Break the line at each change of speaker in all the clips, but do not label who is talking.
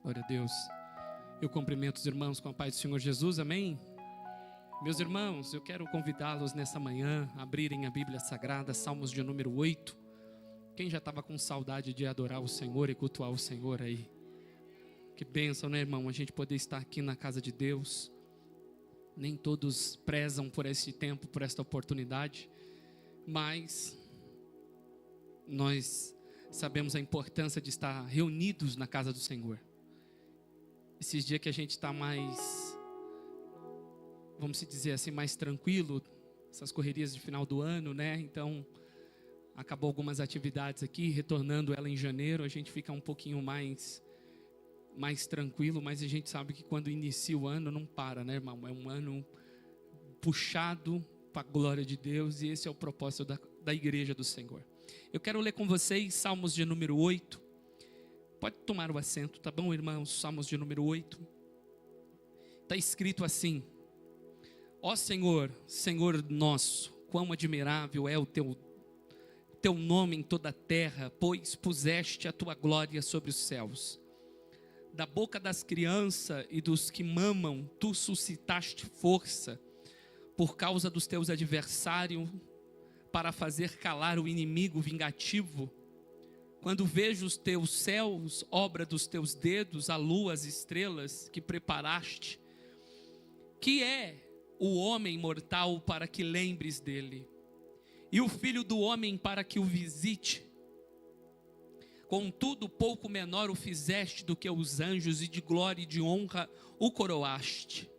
Glória a Deus. Eu cumprimento os irmãos com a paz do Senhor Jesus, amém? Meus irmãos, eu quero convidá-los nessa manhã a abrirem a Bíblia Sagrada, Salmos de número 8. Quem já estava com saudade de adorar o Senhor e cultuar o Senhor aí? Que bênção, né, irmão? A gente poder estar aqui na casa de Deus. Nem todos prezam por esse tempo, por esta oportunidade, mas nós sabemos a importância de estar reunidos na casa do Senhor. Esses dias que a gente está mais, vamos dizer assim, mais tranquilo, essas correrias de final do ano, né? Então, acabou algumas atividades aqui, retornando ela em janeiro, a gente fica um pouquinho mais tranquilo, mas a gente sabe que quando inicia o ano não para, né, irmão? É um ano puxado para a glória de Deus e esse é o propósito da igreja do Senhor. Eu quero ler com vocês Salmos de número 8. Pode tomar o assento, tá bom, irmãos? Salmos de número 8. Está escrito assim: ó Senhor, Senhor nosso, quão admirável é o teu nome em toda a terra, pois puseste a tua glória sobre os céus. Da boca das crianças e dos que mamam, tu suscitaste força, por causa dos teus adversários, para fazer calar o inimigo vingativo. Quando vejo os teus céus, obra dos teus dedos, a lua, as estrelas que preparaste, que é o homem mortal para que lembres dele, e o filho do homem para que o visite? Contudo, pouco menor o fizeste do que os anjos, e de glória e de honra o coroaste.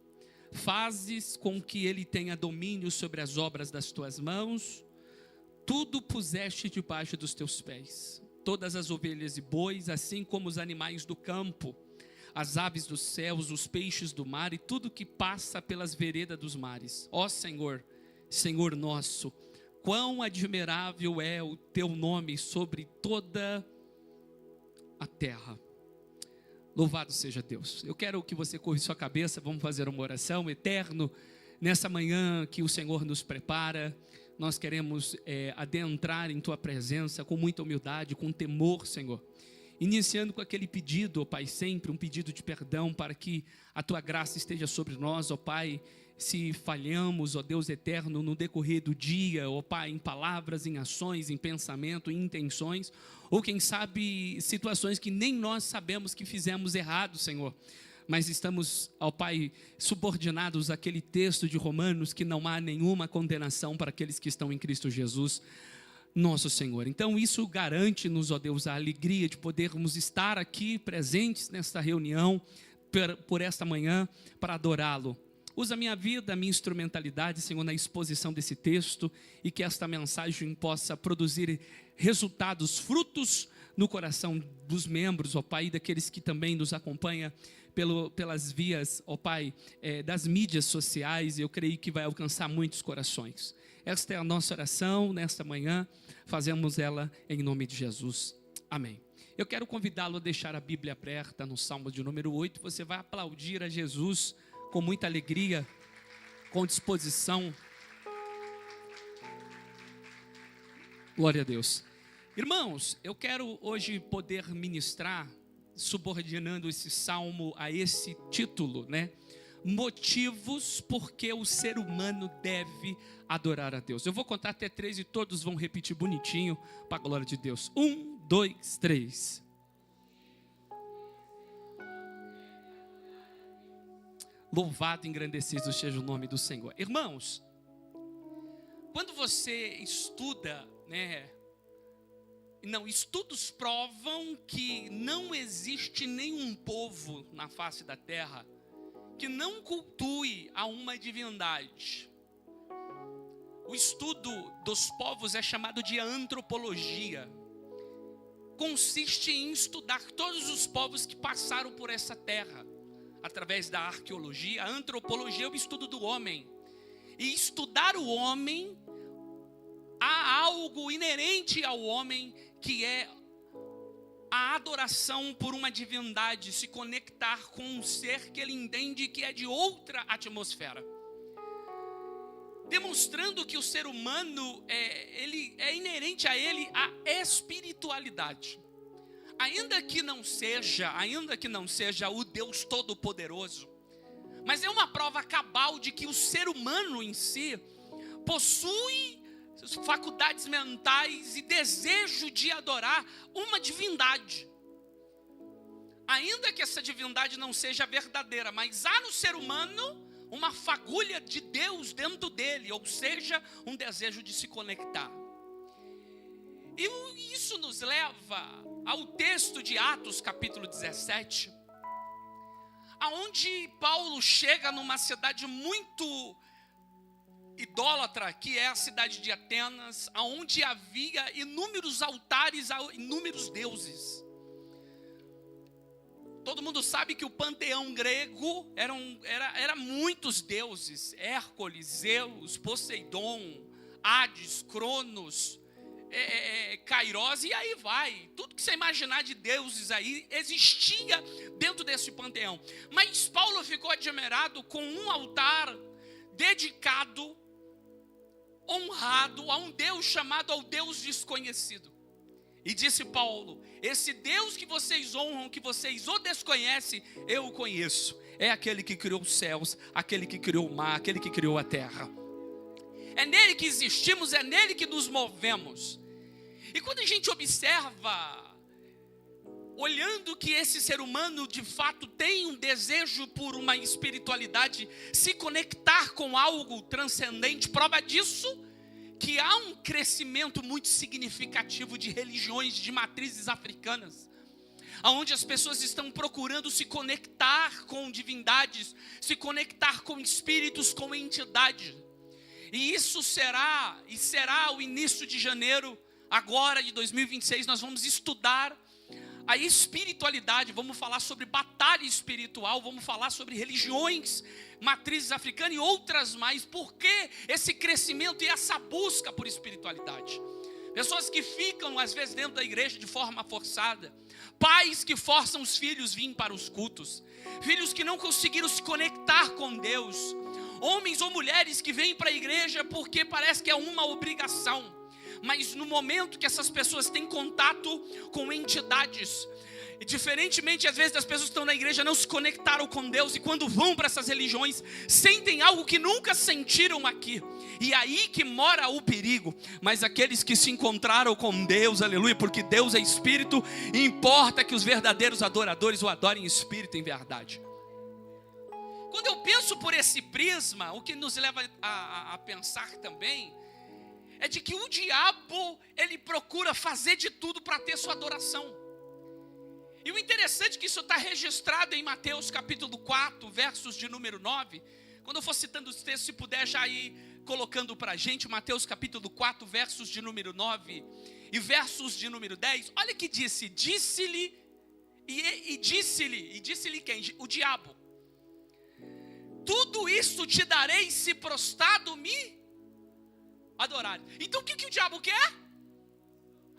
Fazes com que ele tenha domínio sobre as obras das tuas mãos, tudo puseste debaixo dos teus pés. Todas as ovelhas e bois, assim como os animais do campo, as aves dos céus, os peixes do mar e tudo que passa pelas veredas dos mares. Ó Senhor, Senhor nosso, quão admirável é o teu nome sobre toda a terra. Louvado seja Deus. Eu quero que você curve sua cabeça, vamos fazer uma oração. Eterno, nessa manhã que o Senhor nos prepara, nós queremos adentrar em tua presença com muita humildade, com temor, Senhor. Iniciando com aquele pedido, ó Pai, sempre um pedido de perdão para que a tua graça esteja sobre nós, ó Pai. Se falhamos, ó Deus eterno, no decorrer do dia, ó Pai, em palavras, em ações, em pensamento, em intenções, ou quem sabe situações que nem nós sabemos que fizemos errado, Senhor. Mas estamos, ó Pai, subordinados àquele texto de Romanos, que não há nenhuma condenação para aqueles que estão em Cristo Jesus, nosso Senhor. Então isso garante-nos, ó Deus, a alegria de podermos estar aqui presentes nesta reunião, por esta manhã, para adorá-lo. Usa a minha vida, a minha instrumentalidade, Senhor, na exposição desse texto, e que esta mensagem possa produzir resultados, frutos no coração dos membros, ó Pai, daqueles que também nos acompanham pelas vias, ó Pai, das mídias sociais. Eu creio que vai alcançar muitos corações. Esta é a nossa oração nesta manhã, fazemos ela em nome de Jesus, amém. Eu quero convidá-lo a deixar a Bíblia aberta no Salmo de número 8, você vai aplaudir a Jesus com muita alegria, com disposição. Glória a Deus. Irmãos, eu quero hoje poder ministrar, subordinando esse salmo a esse título, né? Motivos porque o ser humano deve adorar a Deus. Eu vou contar até 3 e todos vão repetir bonitinho para a glória de Deus. 1, 2, 3. Louvado e engrandecido seja o nome do Senhor. Irmãos, quando você estuda, né? Não, estudos provam que não existe nenhum povo na face da terra que não cultue a uma divindade. O estudo dos povos é chamado de antropologia. Consiste em estudar todos os povos que passaram por essa terra. Através da arqueologia, a antropologia é o estudo do homem. E estudar o homem, há algo inerente ao homem que é a adoração por uma divindade, se conectar com um ser que ele entende que é de outra atmosfera. demonstrando que o ser humano ele é inerente a ele a espiritualidade. Ainda que não seja o Deus Todo-Poderoso, mas é uma prova cabal de que o ser humano em si possui faculdades mentais e desejo de adorar uma divindade. Ainda que essa divindade não seja verdadeira, mas há no ser humano uma fagulha de Deus dentro dele, ou seja, um desejo de se conectar. E isso nos leva ao texto de Atos, capítulo 17, aonde Paulo chega numa cidade muito idólatra, que é a cidade de Atenas, aonde havia inúmeros altares a inúmeros deuses. Todo mundo sabe que o panteão grego era muitos deuses: Hércules, Zeus, Poseidon, Hades, Cronos, Kairos, e aí vai. Tudo que você imaginar de deuses aí existia dentro desse panteão. Mas Paulo ficou admirado com um altar dedicado, honrado a um Deus chamado ao Deus desconhecido. E disse Paulo: esse Deus que vocês honram, que vocês o desconhecem, eu o conheço. É aquele que criou os céus, aquele que criou o mar, aquele que criou a terra. É nele que existimos, é nele que nos movemos. E quando a gente observa, olhando que esse ser humano de fato tem um desejo por uma espiritualidade, se conectar com algo transcendente, prova disso que há um crescimento muito significativo de religiões de matrizes africanas, onde as pessoas estão procurando se conectar com divindades, se conectar com espíritos, com entidades. E isso será o início de janeiro, agora de 2026, nós vamos estudar a espiritualidade, vamos falar sobre batalha espiritual, vamos falar sobre religiões, matrizes africanas e outras mais. Por que esse crescimento e essa busca por espiritualidade? Pessoas que ficam às vezes dentro da igreja de forma forçada, pais que forçam os filhos a virem para os cultos, filhos que não conseguiram se conectar com Deus, homens ou mulheres que vêm para a igreja porque parece que é uma obrigação. Mas no momento que essas pessoas têm contato com entidades, diferentemente às vezes das pessoas que estão na igreja, não se conectaram com Deus, e quando vão para essas religiões, sentem algo que nunca sentiram aqui. E aí que mora o perigo. Mas aqueles que se encontraram com Deus, aleluia, porque Deus é espírito, e importa que os verdadeiros adoradores o adorem em espírito e em verdade. Quando eu penso por esse prisma, o que nos leva a pensar também é de que o diabo, ele procura fazer de tudo para ter sua adoração. E o interessante é que isso está registrado em Mateus capítulo 4, versos de número 9. Quando eu for citando os textos, se puder já ir colocando para a gente, Mateus capítulo 4, versos de número 9 e versos de número 10. Olha que disse-lhe quem? O diabo: tudo isso te darei se prostrado me adorar. Então o que o diabo quer?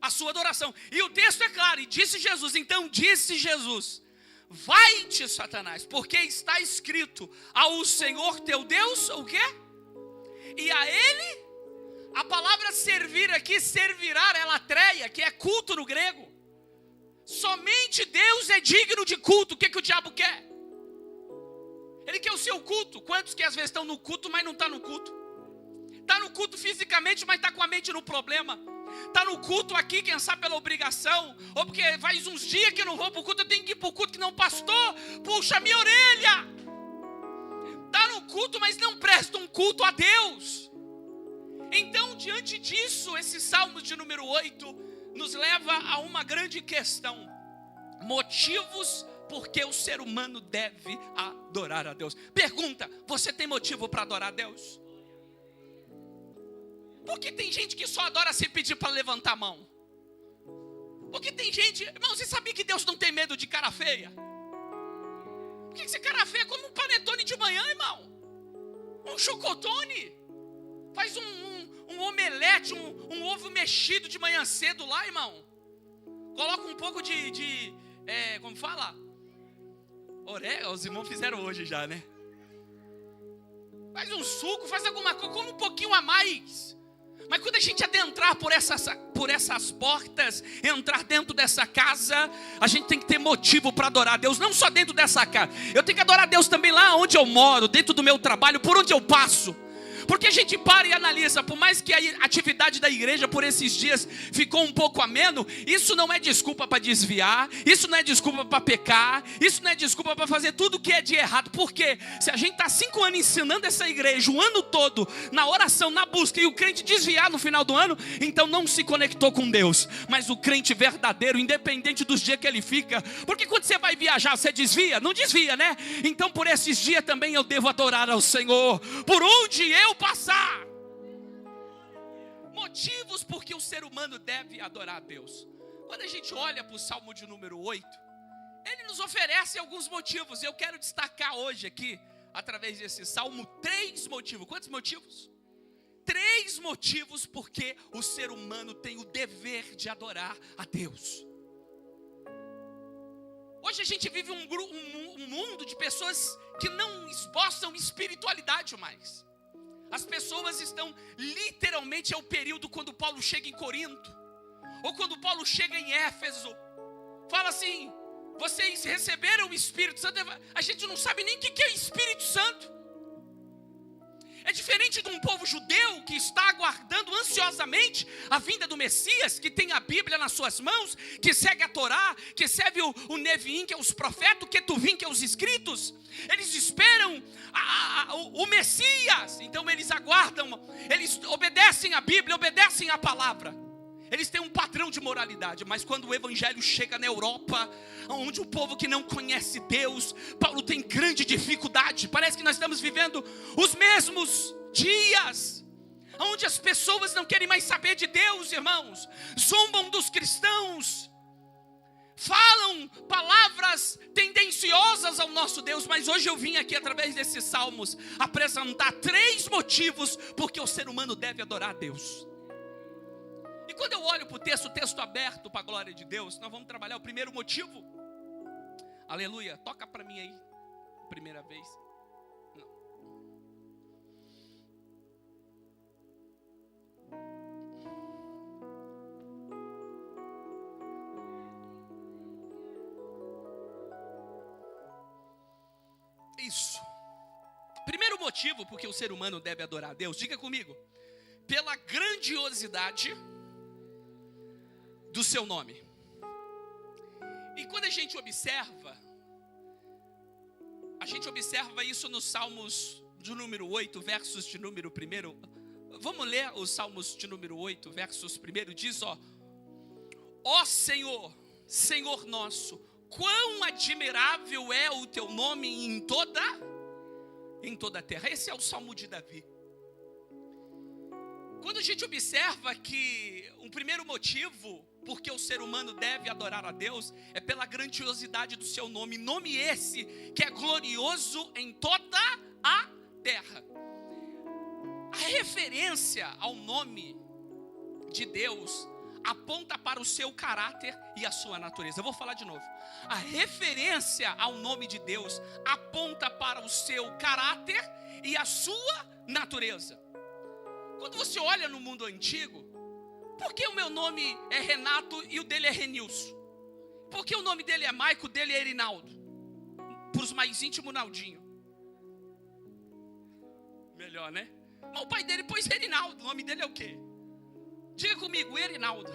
A sua adoração. E o texto é claro, e disse Jesus: vai-te, Satanás, porque está escrito: ao Senhor teu Deus, o quê? E a ele, a palavra servir aqui, servirar, é latreia, que é culto no grego. Somente Deus é digno de culto. O que o diabo quer? Ele quer o seu culto. Quantos que às vezes estão no culto, mas não estão no culto? Está no culto fisicamente, mas está com a mente no problema. Está no culto aqui, quem sabe pela obrigação, ou porque faz uns dias que não vou para o culto, eu tenho que ir para o culto, que não, pastor, puxa minha orelha. Está no culto, mas não presta um culto a Deus. Então, diante disso, esse Salmo de número 8 nos leva a uma grande questão: motivos porque o ser humano deve adorar a Deus. Pergunta: você tem motivo para adorar a Deus? Porque tem gente que só adora sem pedir para levantar a mão. Porque tem gente, irmão, você sabia que Deus não tem medo de cara feia? Por que esse cara feia come um panetone de manhã, irmão? Um chocotone? Faz um omelete, um ovo mexido de manhã cedo lá, irmão. Coloca um pouco como fala? Orégano, os irmãos fizeram hoje já, né? faz um suco, faz alguma coisa, come um pouquinho a mais. Mas quando a gente adentrar por essas portas, entrar dentro dessa casa, a gente tem que ter motivo para adorar a Deus, não só dentro dessa casa. Eu tenho que adorar a Deus também lá onde eu moro, dentro do meu trabalho, por onde eu passo. Porque a gente para e analisa, por mais que a atividade da igreja por esses dias ficou um pouco ameno, isso não é desculpa para desviar, isso não é desculpa para pecar, isso não é desculpa para fazer tudo que é de errado. Porque se a gente está 5 anos ensinando essa igreja, o ano todo, na oração, na busca, e o crente desviar no final do ano, então não se conectou com Deus. Mas o crente verdadeiro, independente dos dias que ele fica, porque quando você vai viajar, você desvia? Não desvia, né? Então por esses dias também eu devo adorar ao Senhor, por onde eu passar. Motivos porque o ser humano deve adorar a Deus. Quando a gente olha para o Salmo de número 8, ele nos oferece alguns motivos. Eu quero destacar hoje aqui, através desse Salmo, 3 motivos. Quantos motivos? 3 motivos porque o ser humano tem o dever de adorar a Deus. Hoje a gente vive um mundo de pessoas que não esboçam espiritualidade mais. As pessoas estão, literalmente é o período quando Paulo chega em Corinto, ou quando Paulo chega em Éfeso, fala assim: vocês receberam o Espírito Santo. A gente não sabe nem o que é o Espírito Santo. É diferente de um povo judeu que está aguardando ansiosamente a vinda do Messias, que tem a Bíblia nas suas mãos, que segue a Torá, que segue o Neviim, que é os profetas, o Ketuvim, que é os escritos. Eles esperam o Messias, então eles aguardam, eles obedecem a Bíblia, obedecem a palavra. Eles têm um padrão de moralidade, mas quando o evangelho chega na Europa, onde o povo que não conhece Deus, Paulo tem grande dificuldade. Parece que nós estamos vivendo os mesmos dias, onde as pessoas não querem mais saber de Deus, irmãos, zombam dos cristãos, falam palavras tendenciosas ao nosso Deus. Mas hoje eu vim aqui, através desses salmos, apresentar 3 motivos porque o ser humano deve adorar a Deus. E quando eu olho para o texto aberto para a glória de Deus, nós vamos trabalhar o primeiro motivo. Aleluia, toca para mim aí, primeira vez. Não. Isso. Primeiro motivo porque o ser humano deve adorar a Deus, diga comigo: pela grandiosidade do seu nome. E quando a gente observa isso nos Salmos de número 8, versos de número 1. Vamos ler os Salmos de número 8, versos 1. Diz, ó Senhor, Senhor nosso, quão admirável é o teu nome em toda a terra. Esse é o Salmo de Davi. Quando a gente observa que um primeiro motivo porque o ser humano deve adorar a Deus é pela grandiosidade do seu nome. Nome esse que é glorioso em toda a terra. A referência ao nome de Deus aponta para o seu caráter e a sua natureza. Eu vou falar de novo. A referência ao nome de Deus aponta para o seu caráter e a sua natureza. Quando você olha no mundo antigo, por que o meu nome é Renato e o dele é Renilson? Por que o nome dele é Maico, o dele é Erinaldo? Para os mais íntimos, Naldinho. Melhor, né? Mas o pai dele pôs Erinaldo, o nome dele é o quê? Diga comigo, Erinaldo.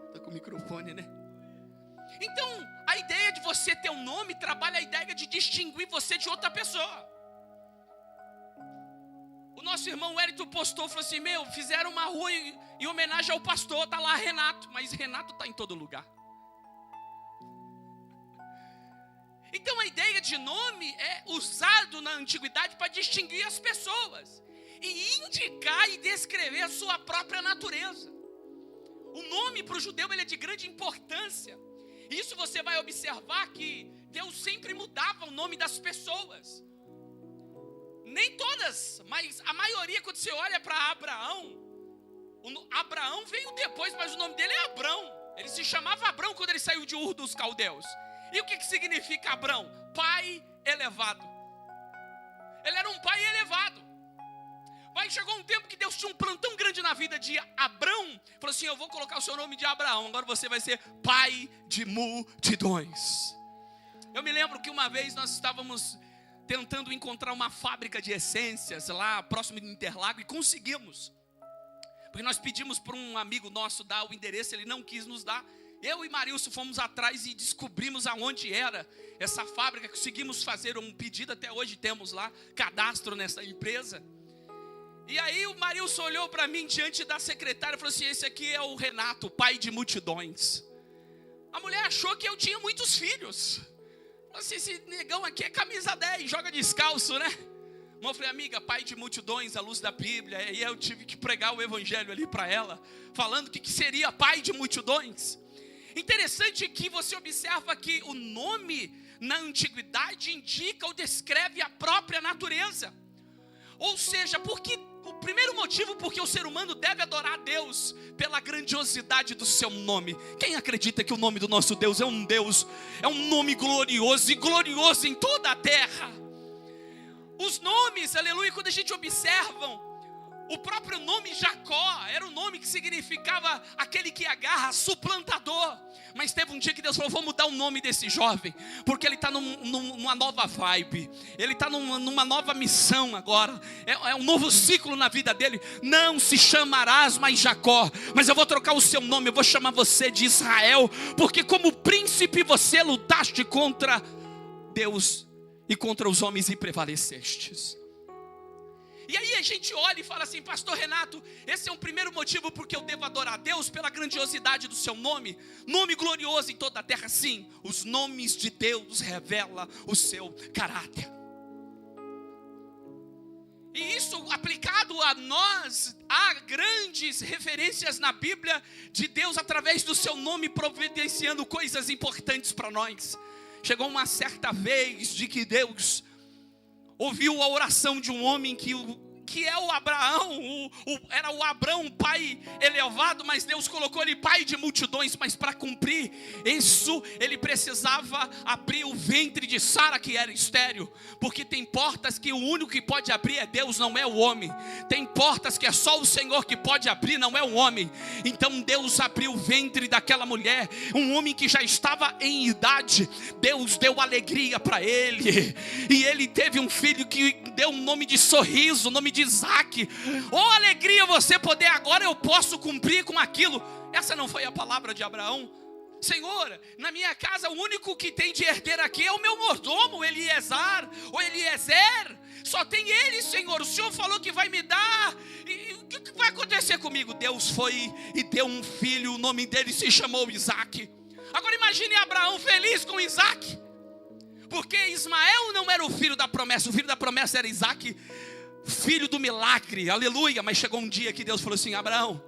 Está com o microfone, né? Então, a ideia de você ter um nome trabalha a ideia de distinguir você de outra pessoa. O nosso irmão Wellington postou, falou assim: fizeram uma rua em homenagem ao pastor, está lá Renato, mas Renato está em todo lugar. Então a ideia de nome é usado na antiguidade para distinguir as pessoas e indicar e descrever a sua própria natureza. O nome para o judeu ele é de grande importância. Isso você vai observar que Deus sempre mudava o nome das pessoas. Nem todas, mas a maioria, quando você olha para Abraão, Abraão veio depois, mas o nome dele é Abrão. Ele se chamava Abrão quando ele saiu de Ur dos Caldeus. E o que significa Abrão? pai elevado. Ele era um pai elevado. Mas chegou um tempo que Deus tinha um plano tão grande na vida de Abrão. Falou assim, eu vou colocar o seu nome de Abraão. Agora você vai ser pai de multidões. Eu me lembro que uma vez nós estávamos tentando encontrar uma fábrica de essências lá próximo de Interlagos. E conseguimos. Porque nós pedimos para um amigo nosso dar o endereço. Ele não quis nos dar. Eu e Marilson fomos atrás e descobrimos aonde era essa fábrica. Conseguimos fazer um pedido. Até hoje temos lá cadastro nessa empresa. E aí o Marilson olhou para mim diante da secretária e falou assim, esse aqui é o Renato, pai de multidões. A mulher achou que eu tinha muitos filhos. Falou assim, esse negão aqui é camisa 10, joga descalço, né? Mas eu falei, amiga, pai de multidões, à luz da Bíblia. E eu tive que pregar o evangelho ali para ela, falando que seria pai de multidões. Interessante que você observa que o nome na antiguidade indica ou descreve a própria natureza. Ou seja, porque o primeiro motivo porque o ser humano deve adorar a Deus pela grandiosidade do seu nome. Quem acredita que o nome do nosso Deus, é um nome glorioso e glorioso em toda a terra? Os nomes, aleluia, quando a gente observa, o próprio nome Jacó era um nome que significava aquele que agarra, suplantador. Mas teve um dia que Deus falou, vou mudar o nome desse jovem, porque ele está numa nova vibe, ele está numa nova missão agora, é um novo ciclo na vida dele. Não se chamarás mais Jacó, mas eu vou trocar o seu nome, eu vou chamar você de Israel, porque como príncipe você lutaste contra Deus e contra os homens e prevalecestes. E aí a gente olha e fala assim, pastor Renato, esse é um primeiro motivo porque eu devo adorar a Deus pela grandiosidade do seu nome. Nome glorioso em toda a terra, sim. Os nomes de Deus revelam o seu caráter. E isso aplicado a nós, há grandes referências na Bíblia de Deus através do seu nome providenciando coisas importantes para nós. Chegou uma certa vez de que Deus ouviu a oração de um homem que é o Abraão, era o Abrão, pai elevado, mas Deus colocou ele pai de multidões. Mas para cumprir isso, ele precisava abrir o ventre de Sara, que era estéril, porque tem portas que o único que pode abrir é Deus, não é o homem. Tem portas que é só o Senhor que pode abrir, não é o homem. Então Deus abriu o ventre daquela mulher, um homem que já estava em idade. Deus deu alegria para ele, e ele teve um filho que deu um nome de sorriso, o nome de Isaac. Oh, alegria você poder, agora eu posso cumprir com aquilo. Essa não foi a palavra de Abraão? Senhor, na minha casa o único que tem de herdeiro aqui é o meu mordomo, Eliezer, ou Eliezer. Só tem ele, Senhor. O Senhor falou que vai me dar. E o que vai acontecer comigo? Deus foi e deu um filho, o nome dele se chamou Isaac. Agora imagine Abraão feliz com Isaac, porque Ismael não era o filho da promessa. O filho da promessa era Isaac, filho do milagre, aleluia. Mas chegou um dia que Deus falou assim, Abraão,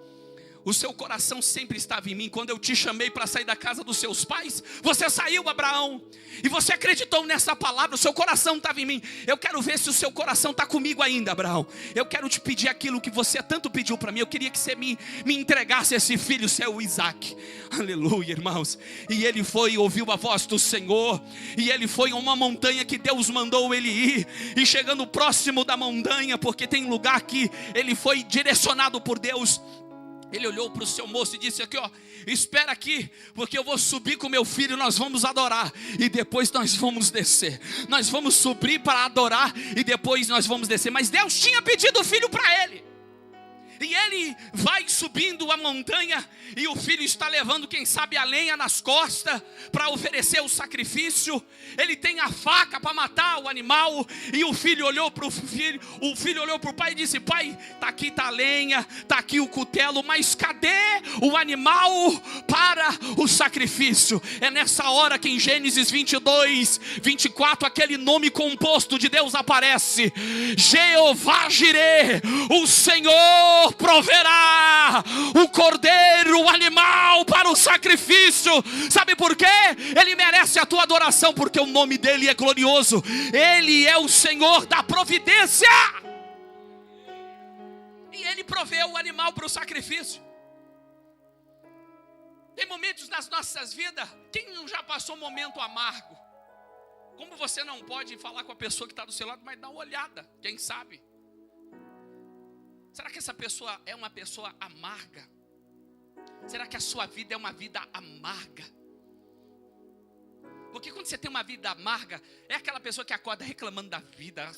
o seu coração sempre estava em mim. Quando eu te chamei para sair da casa dos seus pais, você saiu, Abraão, e você acreditou nessa palavra. O seu coração estava em mim. Eu quero ver se o seu coração está comigo ainda, Abraão. Eu quero te pedir aquilo que você tanto pediu para mim. Eu queria que você me entregasse esse filho seu, Isaac. Aleluia, irmãos. E ele foi e ouviu a voz do Senhor, e ele foi a uma montanha que Deus mandou ele ir. E chegando próximo da montanha, porque tem lugar que ele foi direcionado por Deus, ele olhou para o seu moço e disse aqui, ó, espera aqui, porque eu vou subir com meu filho, nós vamos adorar, e depois nós vamos descer. Nós vamos subir para adorar, e depois nós vamos descer. Mas Deus tinha pedido o filho para ele. E ele vai subindo a montanha, e o filho está levando, quem sabe, a lenha nas costas para oferecer o sacrifício. Ele tem a faca para matar o animal, e o filho olhou para o pai e disse, pai, está aqui tá a lenha, está aqui o cutelo, mas cadê o animal para o sacrifício? É nessa hora que em Gênesis 22, 24, aquele nome composto de Deus aparece: Jeová Jireh, o Senhor proverá o cordeiro, o animal para o sacrifício. Sabe por quê? Ele merece a tua adoração, porque o nome dele é glorioso. Ele é o Senhor da providência, e ele proveu o animal para o sacrifício. Tem momentos nas nossas vidas, quem não já passou um momento amargo Como você não pode falar com a pessoa que está do seu lado, mas dá uma olhada, quem sabe? Será que essa pessoa é uma pessoa amarga? Será que a sua vida é uma vida amarga? Porque quando você tem uma vida amarga, é aquela pessoa que acorda reclamando da vida,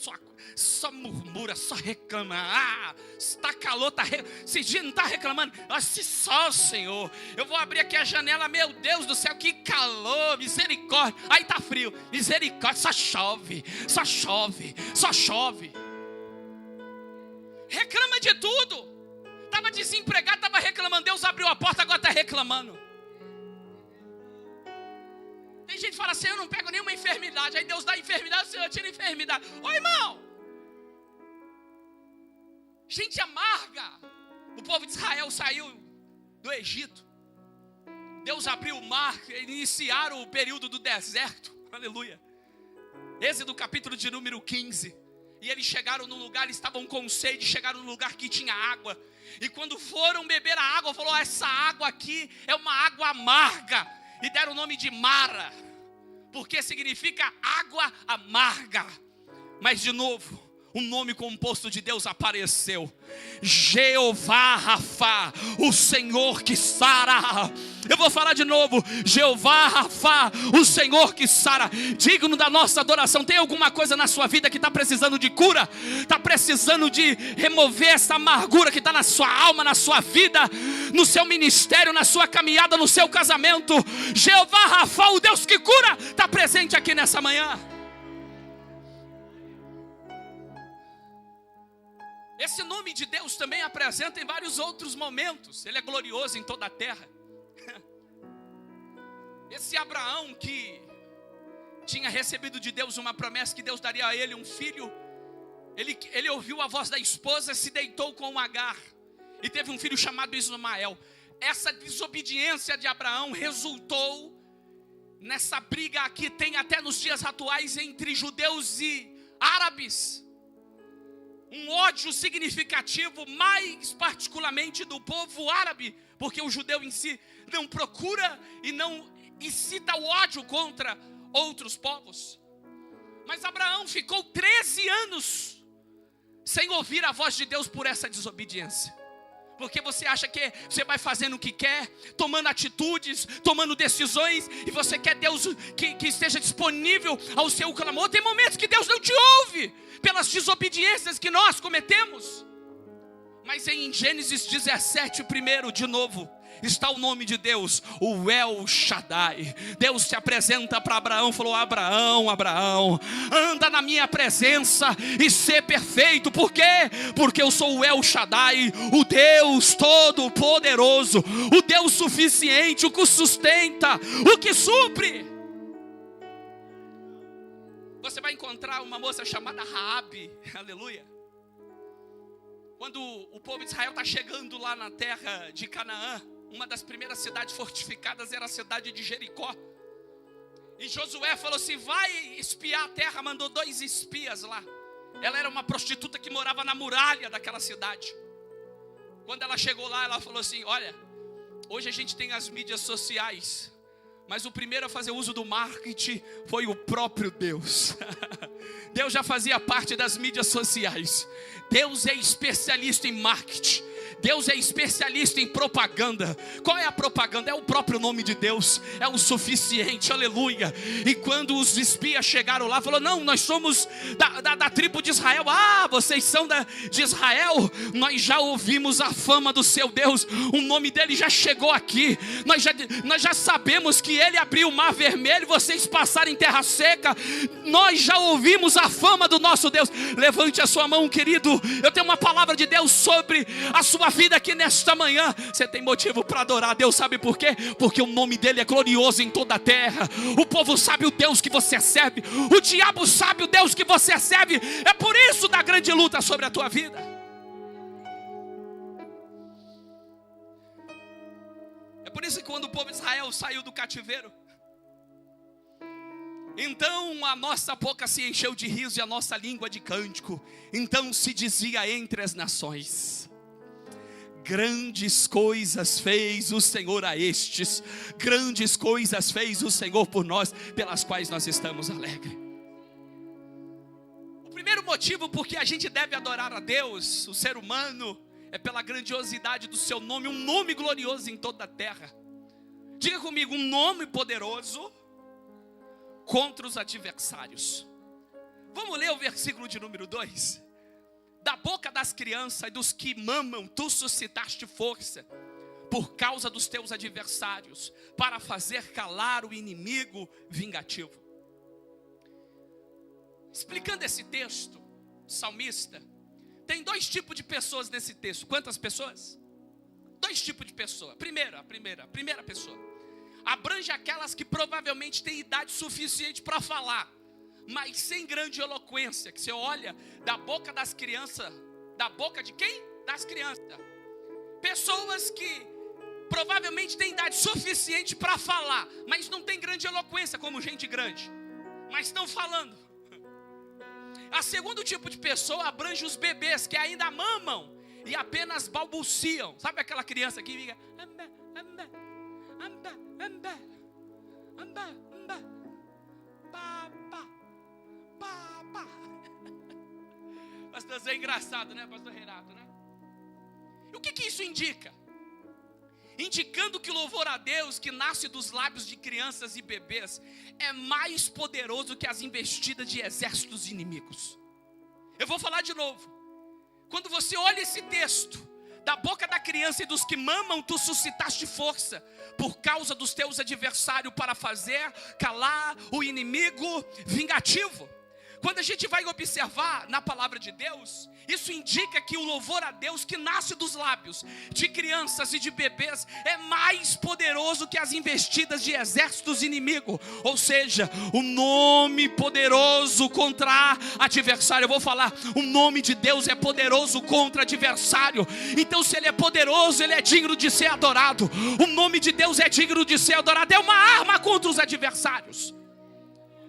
só murmura, só reclama. Está calor, esse dia não está reclamando. Se só, Senhor, eu vou abrir aqui a janela, meu Deus do céu, que calor, misericórdia. Aí está frio, misericórdia, só chove, só chove, só chove. Reclama de tudo. Estava desempregado, estava reclamando, Deus abriu a porta, agora está reclamando. Tem gente que fala assim, eu não pego nenhuma enfermidade. Aí Deus dá enfermidade, o Senhor tira a enfermidade. Ô irmão, gente amarga. O povo de Israel saiu do Egito. Deus abriu o mar, iniciaram o período do deserto. Aleluia. Êxodo capítulo de número 15. E eles chegaram num lugar, eles estavam com sede, chegaram num lugar que tinha água. E quando foram beber a água, falou, essa água aqui é uma água amarga. E deram o nome de Mara, porque significa água amarga. Mas de novo, um nome composto de Deus apareceu. Jeová Rafá, o Senhor que sara. Eu vou falar de novo. Jeová Rafá, o Senhor que sara. Digno da nossa adoração. Tem alguma coisa na sua vida que está precisando de cura? Está precisando de remover essa amargura que está na sua alma, na sua vida, no seu ministério, na sua caminhada, no seu casamento. Jeová Rafá, o Deus que cura, está presente aqui nessa manhã. Esse nome de Deus também apresenta em vários outros momentos. Ele é glorioso em toda a terra. Esse Abraão que tinha recebido de Deus uma promessa que Deus daria a ele um filho. Ele ouviu a voz da esposa, se deitou com Agar e teve um filho chamado Ismael. Essa desobediência de Abraão resultou nessa briga que tem até nos dias atuais entre judeus e árabes. Um ódio significativo, mais particularmente do povo árabe, porque o judeu em si não procura e não incita o ódio contra outros povos. Mas Abraão ficou 13 anos sem ouvir a voz de Deus por essa desobediência. Porque você acha que você vai fazendo o que quer, tomando atitudes, tomando decisões, e você quer Deus que esteja disponível ao seu clamor. Tem momentos que Deus não te ouve pelas desobediências que nós cometemos. Mas em Gênesis 17, primeiro, de novo, está o nome de Deus, o El Shaddai. Deus se apresenta para Abraão, falou, Abraão, Abraão, anda na minha presença e ser perfeito. Por quê? Porque eu sou o El Shaddai, o Deus todo-poderoso, o Deus suficiente, o que sustenta, o que supre. Você vai encontrar uma moça chamada Raabe, aleluia. Quando o povo de Israel está chegando lá na terra de Canaã, uma das primeiras cidades fortificadas era a cidade de Jericó. E Josué falou assim, vai espiar a terra, mandou 2 espias lá. Ela era uma prostituta que morava na muralha daquela cidade. Quando ela chegou lá, ela falou assim, olha, hoje a gente tem as mídias sociais, mas o primeiro a fazer uso do marketing foi o próprio Deus. Deus já fazia parte das mídias sociais. Deus é especialista em marketing. Deus é especialista em propaganda. Qual é a propaganda? É o próprio nome de Deus. É o suficiente, aleluia. E quando os espias chegaram lá, falou, não, nós somos da tribo de Israel. Ah, vocês são de Israel? Nós já ouvimos a fama do seu Deus. O nome dele já chegou aqui. Nós já sabemos que ele abriu o mar vermelho, vocês passaram em terra seca. Nós já ouvimos a fama do nosso Deus. Levante a sua mão, querido. Eu tenho uma palavra de Deus sobre a sua vida aqui nesta manhã. Você tem motivo para adorar a Deus, sabe por quê? Porque o nome dele é glorioso em toda a terra. O povo sabe o Deus que você serve, o diabo sabe o Deus que você serve. É por isso da grande luta sobre a tua vida. É por isso que quando o povo de Israel saiu do cativeiro, então a nossa boca se encheu de riso e a nossa língua de cântico. Então se dizia entre as nações, grandes coisas fez o Senhor a estes, grandes coisas fez o Senhor por nós, pelas quais nós estamos alegres. Primeiro motivo porque a gente deve adorar a Deus, o ser humano, é pela grandiosidade do seu nome, um nome glorioso em toda a terra. Diga comigo, um nome poderoso contra os adversários. Vamos ler o versículo de número 2. Da boca das crianças e dos que mamam, tu suscitaste força, por causa dos teus adversários, para fazer calar o inimigo vingativo. Explicando esse texto, o salmista, tem dois tipos de pessoas nesse texto. Quantas pessoas? Dois tipos de pessoa. A primeira pessoa abrange aquelas que provavelmente têm idade suficiente para falar, mas sem grande eloquência, que você olha da boca das crianças. Da boca de quem? Das crianças. Pessoas que provavelmente têm idade suficiente para falar, mas não tem grande eloquência como gente grande, mas estão falando. A segundo tipo de pessoa abrange os bebês que ainda mamam e apenas balbuciam. Sabe aquela criança que fica amba, amba, amba, amba, amba, amba, papa, papa. Pastor, é engraçado, né, pastor Renato, né? E o que isso indica? Indicando que o louvor a Deus que nasce dos lábios de crianças e bebês é mais poderoso que as investidas de exércitos inimigos. Eu vou falar de novo. Quando você olha esse texto, da boca da criança e dos que mamam, tu suscitaste força, por causa dos teus adversários, para fazer calar o inimigo vingativo. Quando a gente vai observar na palavra de Deus, isso indica que o louvor a Deus que nasce dos lábios de crianças e de bebês é mais poderoso que as investidas de exércitos inimigos. Ou seja, o nome poderoso contra adversário. Eu vou falar, o nome de Deus é poderoso contra adversário. Então se ele é poderoso, ele é digno de ser adorado. O nome de Deus é digno de ser adorado. É uma arma contra os adversários.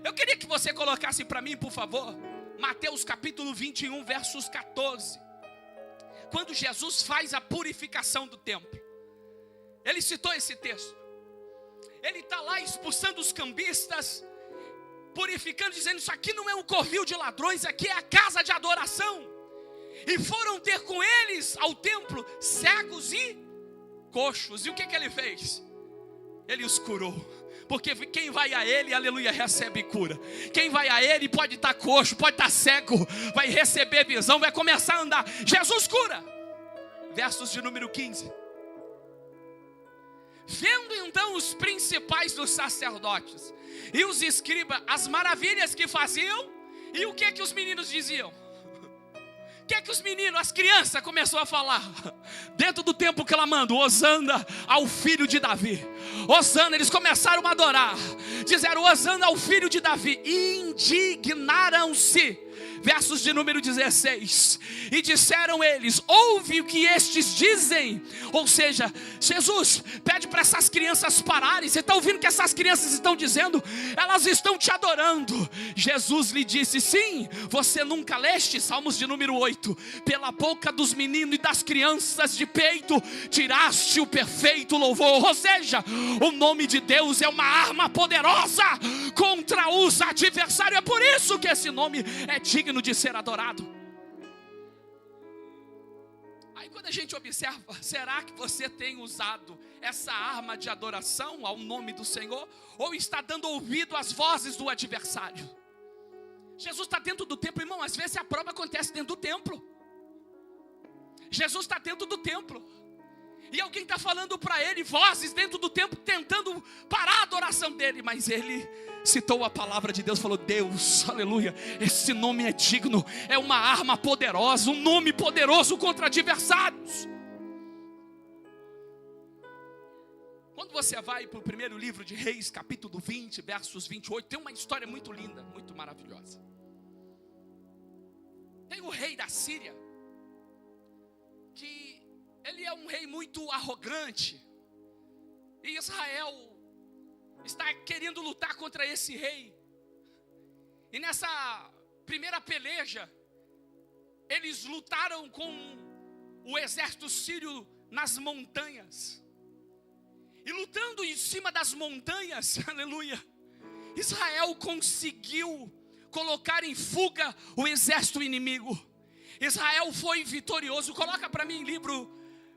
Eu queria que você colocasse para mim, por favor, Mateus capítulo 21, versos 14. Quando Jesus faz a purificação do templo. Ele citou esse texto. Ele está lá expulsando os cambistas, purificando, dizendo, isso aqui não é um covil de ladrões, aqui é a casa de adoração. E foram ter com eles ao templo cegos e coxos. E o que ele fez? Ele os curou. Porque quem vai a ele, aleluia, recebe cura. Quem vai a ele pode estar coxo, pode estar cego, vai receber visão, vai começar a andar. Jesus cura. Versos de número 15. Vendo então os principais dos sacerdotes e os escribas as maravilhas que faziam, e o que os meninos diziam? O que os meninos, as crianças começaram a falar? Dentro do templo clamando, Hosana ao filho de Davi. Hosana, eles começaram a adorar. Disseram, Hosana ao filho de Davi. Indignaram-se. Versos de número 16. E disseram eles, ouve o que estes dizem. Ou seja, Jesus pede para essas crianças pararem. Você está ouvindo o que essas crianças estão dizendo? Elas estão te adorando. Jesus lhe disse, sim, você nunca leste, Salmos de número 8. Pela boca dos meninos e das crianças de peito tiraste o perfeito louvor. Ou seja, o nome de Deus é uma arma poderosa contra os adversários. É por isso que esse nome é digno de ser adorado. Aí quando a gente observa, será que você tem usado essa arma de adoração ao nome do Senhor? Ou está dando ouvido às vozes do adversário? Jesus está dentro do templo, irmão, às vezes a prova acontece dentro do templo. Jesus está dentro do templo. E alguém está falando para ele, vozes dentro do templo, tentando parar a adoração dele. Mas ele citou a palavra de Deus, falou, Deus, aleluia, esse nome é digno, é uma arma poderosa, um nome poderoso contra adversários. Quando você vai para o primeiro livro de Reis, capítulo 20, versos 28, tem uma história muito linda, muito maravilhosa. Tem o rei da Síria, que ele é um rei muito arrogante, e Israel está querendo lutar contra esse rei. E nessa primeira peleja, eles lutaram com o exército sírio nas montanhas. E lutando em cima das montanhas, aleluia, Israel conseguiu colocar em fuga o exército inimigo. Israel foi vitorioso. Coloca para mim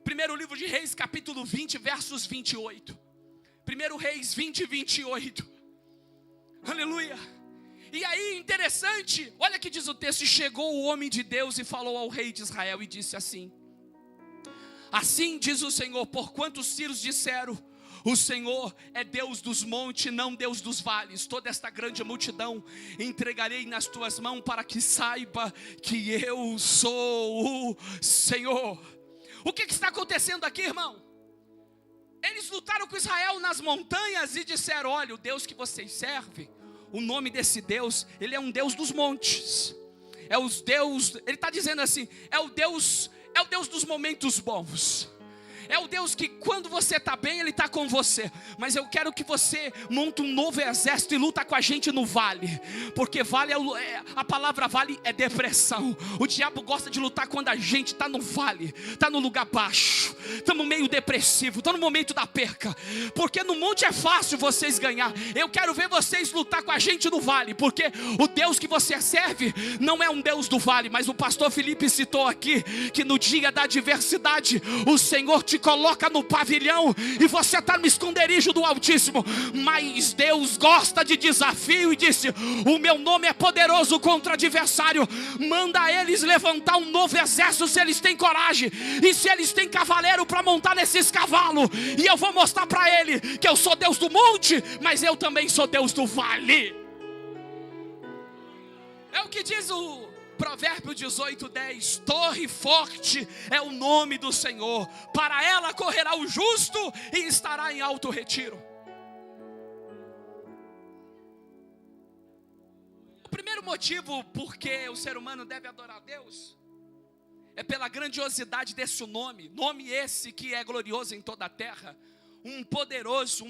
primeiro livro de Reis, capítulo 20, versos 28. Primeiro Reis 20, 28. Aleluia. E aí, interessante, olha que diz o texto: chegou o homem de Deus e falou ao rei de Israel e disse assim: assim diz o Senhor, porquanto os sírios disseram, o Senhor é Deus dos montes, não Deus dos vales. Toda esta grande multidão entregarei nas tuas mãos, para que saiba que eu sou o Senhor. O que está acontecendo aqui, irmão? Eles lutaram com Israel nas montanhas e disseram: olha, o Deus que vocês servem, o nome desse Deus, ele é um Deus dos montes. É os Deus, ele está dizendo assim, é o Deus dos momentos bons. É o Deus que quando você está bem, Ele está com você. Mas eu quero que você monte um novo exército e luta com a gente no vale. Porque vale a palavra vale é depressão. O diabo gosta de lutar quando a gente está no vale, está no lugar baixo, estamos meio depressivo, está no momento da perca. Porque no monte é fácil vocês ganhar. Eu quero ver vocês lutar com a gente no vale. Porque o Deus que você serve não é um Deus do vale. Mas o pastor Felipe citou aqui que no dia da adversidade o Senhor te coloca no pavilhão e você está no esconderijo do Altíssimo. Mas Deus gosta de desafio e disse: o meu nome é poderoso contra o adversário. Manda eles levantar um novo exército, se eles têm coragem e se eles têm cavaleiro para montar nesses cavalos. E eu vou mostrar para ele que eu sou Deus do monte, mas eu também sou Deus do vale. É o que diz o Provérbio 18:10: torre forte é o nome do Senhor, para ela correrá o justo e estará em alto retiro. O primeiro motivo por que o ser humano deve adorar a Deus é pela grandiosidade desse nome esse que é glorioso em toda a terra, um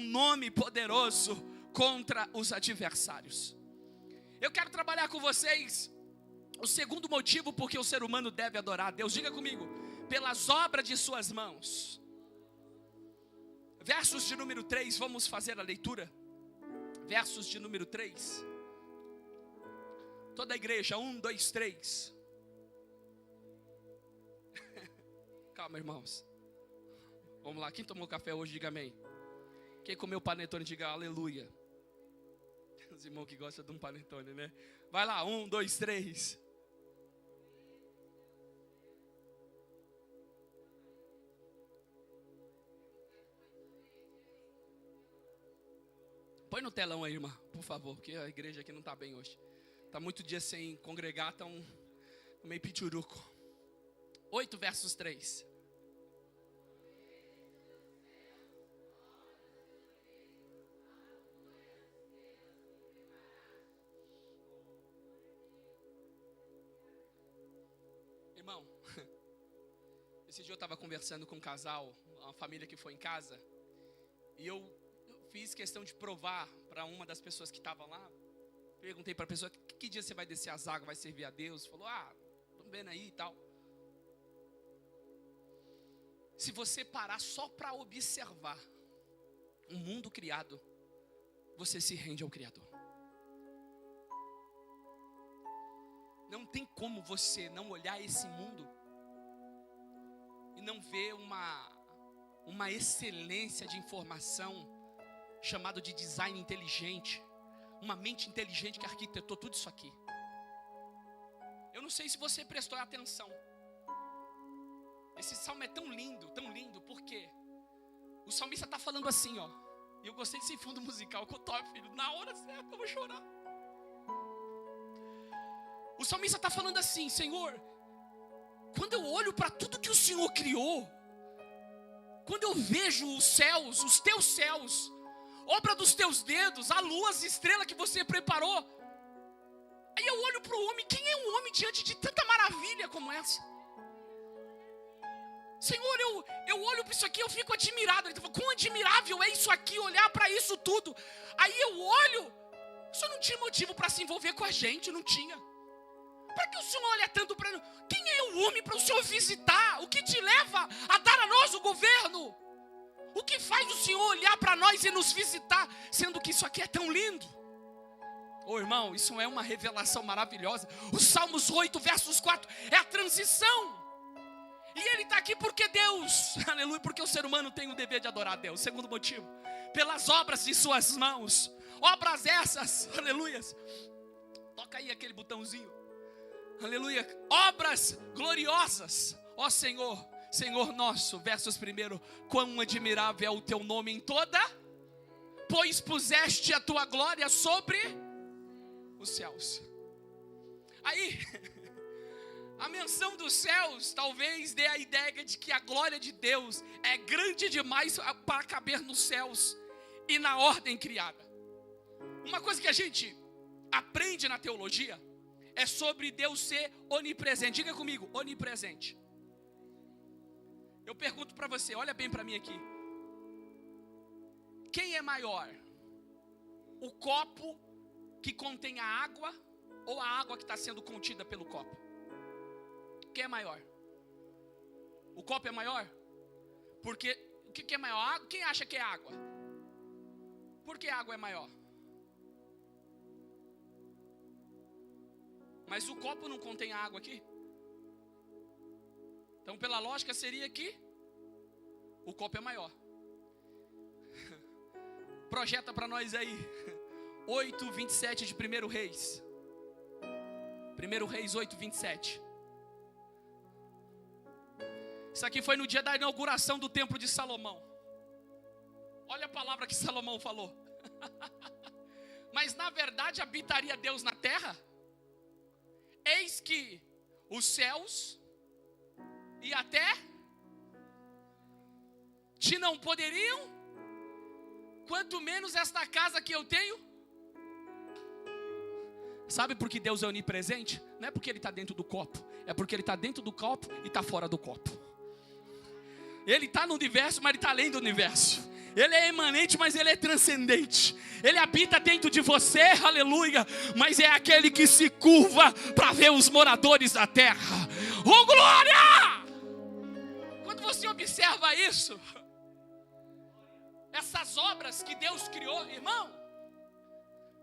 nome poderoso contra os adversários. Eu quero trabalhar com vocês o segundo motivo por que o ser humano deve adorar a Deus. Diga comigo: pelas obras de suas mãos. Versos de número 3, vamos fazer a leitura. Versos de número 3. Toda a igreja, 1, 2, 3. Calma, irmãos. Vamos lá, quem tomou café hoje, diga amém. Quem comeu panetone, diga aleluia. Os irmãos que gostam de um panetone, né? Vai lá, 1, 2, 3. Põe no telão aí, irmã, por favor, porque a igreja aqui não está bem hoje. Está muito dia sem congregar, está meio pituruco. 8 versos 3. Irmão, esse dia eu estava conversando com um casal, uma família que foi em casa, e eu fiz questão de provar para uma das pessoas que estavam lá. Perguntei para a pessoa: que dia você vai descer as águas, vai servir a Deus? Falou: estamos vendo aí e tal. Se você parar só para observar um mundo criado, você se rende ao Criador. Não tem como você não olhar esse mundo e não ver uma excelência de informação chamado de design inteligente, uma mente inteligente que arquitetou tudo isso aqui. Eu não sei se você prestou atenção. Esse salmo é tão lindo, porque o salmista está falando assim, ó. E eu gostei desse fundo musical que eu toco, filho. Na hora certa eu vou chorar. O salmista está falando assim: Senhor, quando eu olho para tudo que o Senhor criou, quando eu vejo os céus, os teus céus, obra dos teus dedos, a lua, as estrelas que você preparou, aí eu olho para o homem. Quem é um homem diante de tanta maravilha como essa? Senhor, eu olho para isso aqui, eu fico admirado. Ele falou: quão admirável é isso aqui, olhar para isso tudo. Aí eu olho, o Senhor não tinha motivo para se envolver com a gente, não tinha. Para que o Senhor olha tanto para nós? Quem é o homem para o Senhor visitar? O que te leva a dar a nós o governo? O que faz o Senhor olhar para nós e nos visitar, sendo que isso aqui é tão lindo? Irmão, isso é uma revelação maravilhosa. O Salmos 8, versos 4, é a transição. E ele está aqui porque Deus, aleluia, porque o ser humano tem o dever de adorar a Deus. Segundo motivo, pelas obras de suas mãos. Obras essas, aleluia. Toca aí aquele botãozinho. Aleluia. Obras gloriosas. Ó Senhor, Senhor nosso, versos 1. Quão admirável é o teu nome em toda, pois puseste a tua glória sobre os céus. Aí, a menção dos céus talvez dê a ideia de que a glória de Deus é grande demais para caber nos céus e na ordem criada. Uma coisa que a gente aprende na teologia é sobre Deus ser onipresente. Diga comigo, onipresente. Eu pergunto para você, olha bem para mim aqui. Quem é maior? O copo que contém a água ou a água que está sendo contida pelo copo? Quem é maior? O copo é maior? Porque o que é maior? Quem acha que é água? Por que a água é maior? Mas o copo não contém água aqui? Então, pela lógica, seria que o copo é maior. Projeta para nós aí 8:27 de 1 Reis. 1 Reis 8:27. Isso aqui foi no dia da inauguração do templo de Salomão. Olha a palavra que Salomão falou. Mas na verdade habitaria Deus na terra? Eis que os céus e a terra te não poderiam, quanto menos esta casa que eu tenho. Sabe por que Deus é onipresente? Não é porque Ele está dentro do copo, é porque Ele está dentro do copo e está fora do copo. Ele está no universo, mas Ele está além do universo. Ele é imanente, mas Ele é transcendente. Ele habita dentro de você, aleluia. Mas é aquele que se curva para ver os moradores da terra. Oh, glória! Quando você observa isso, essas obras que Deus criou, irmão,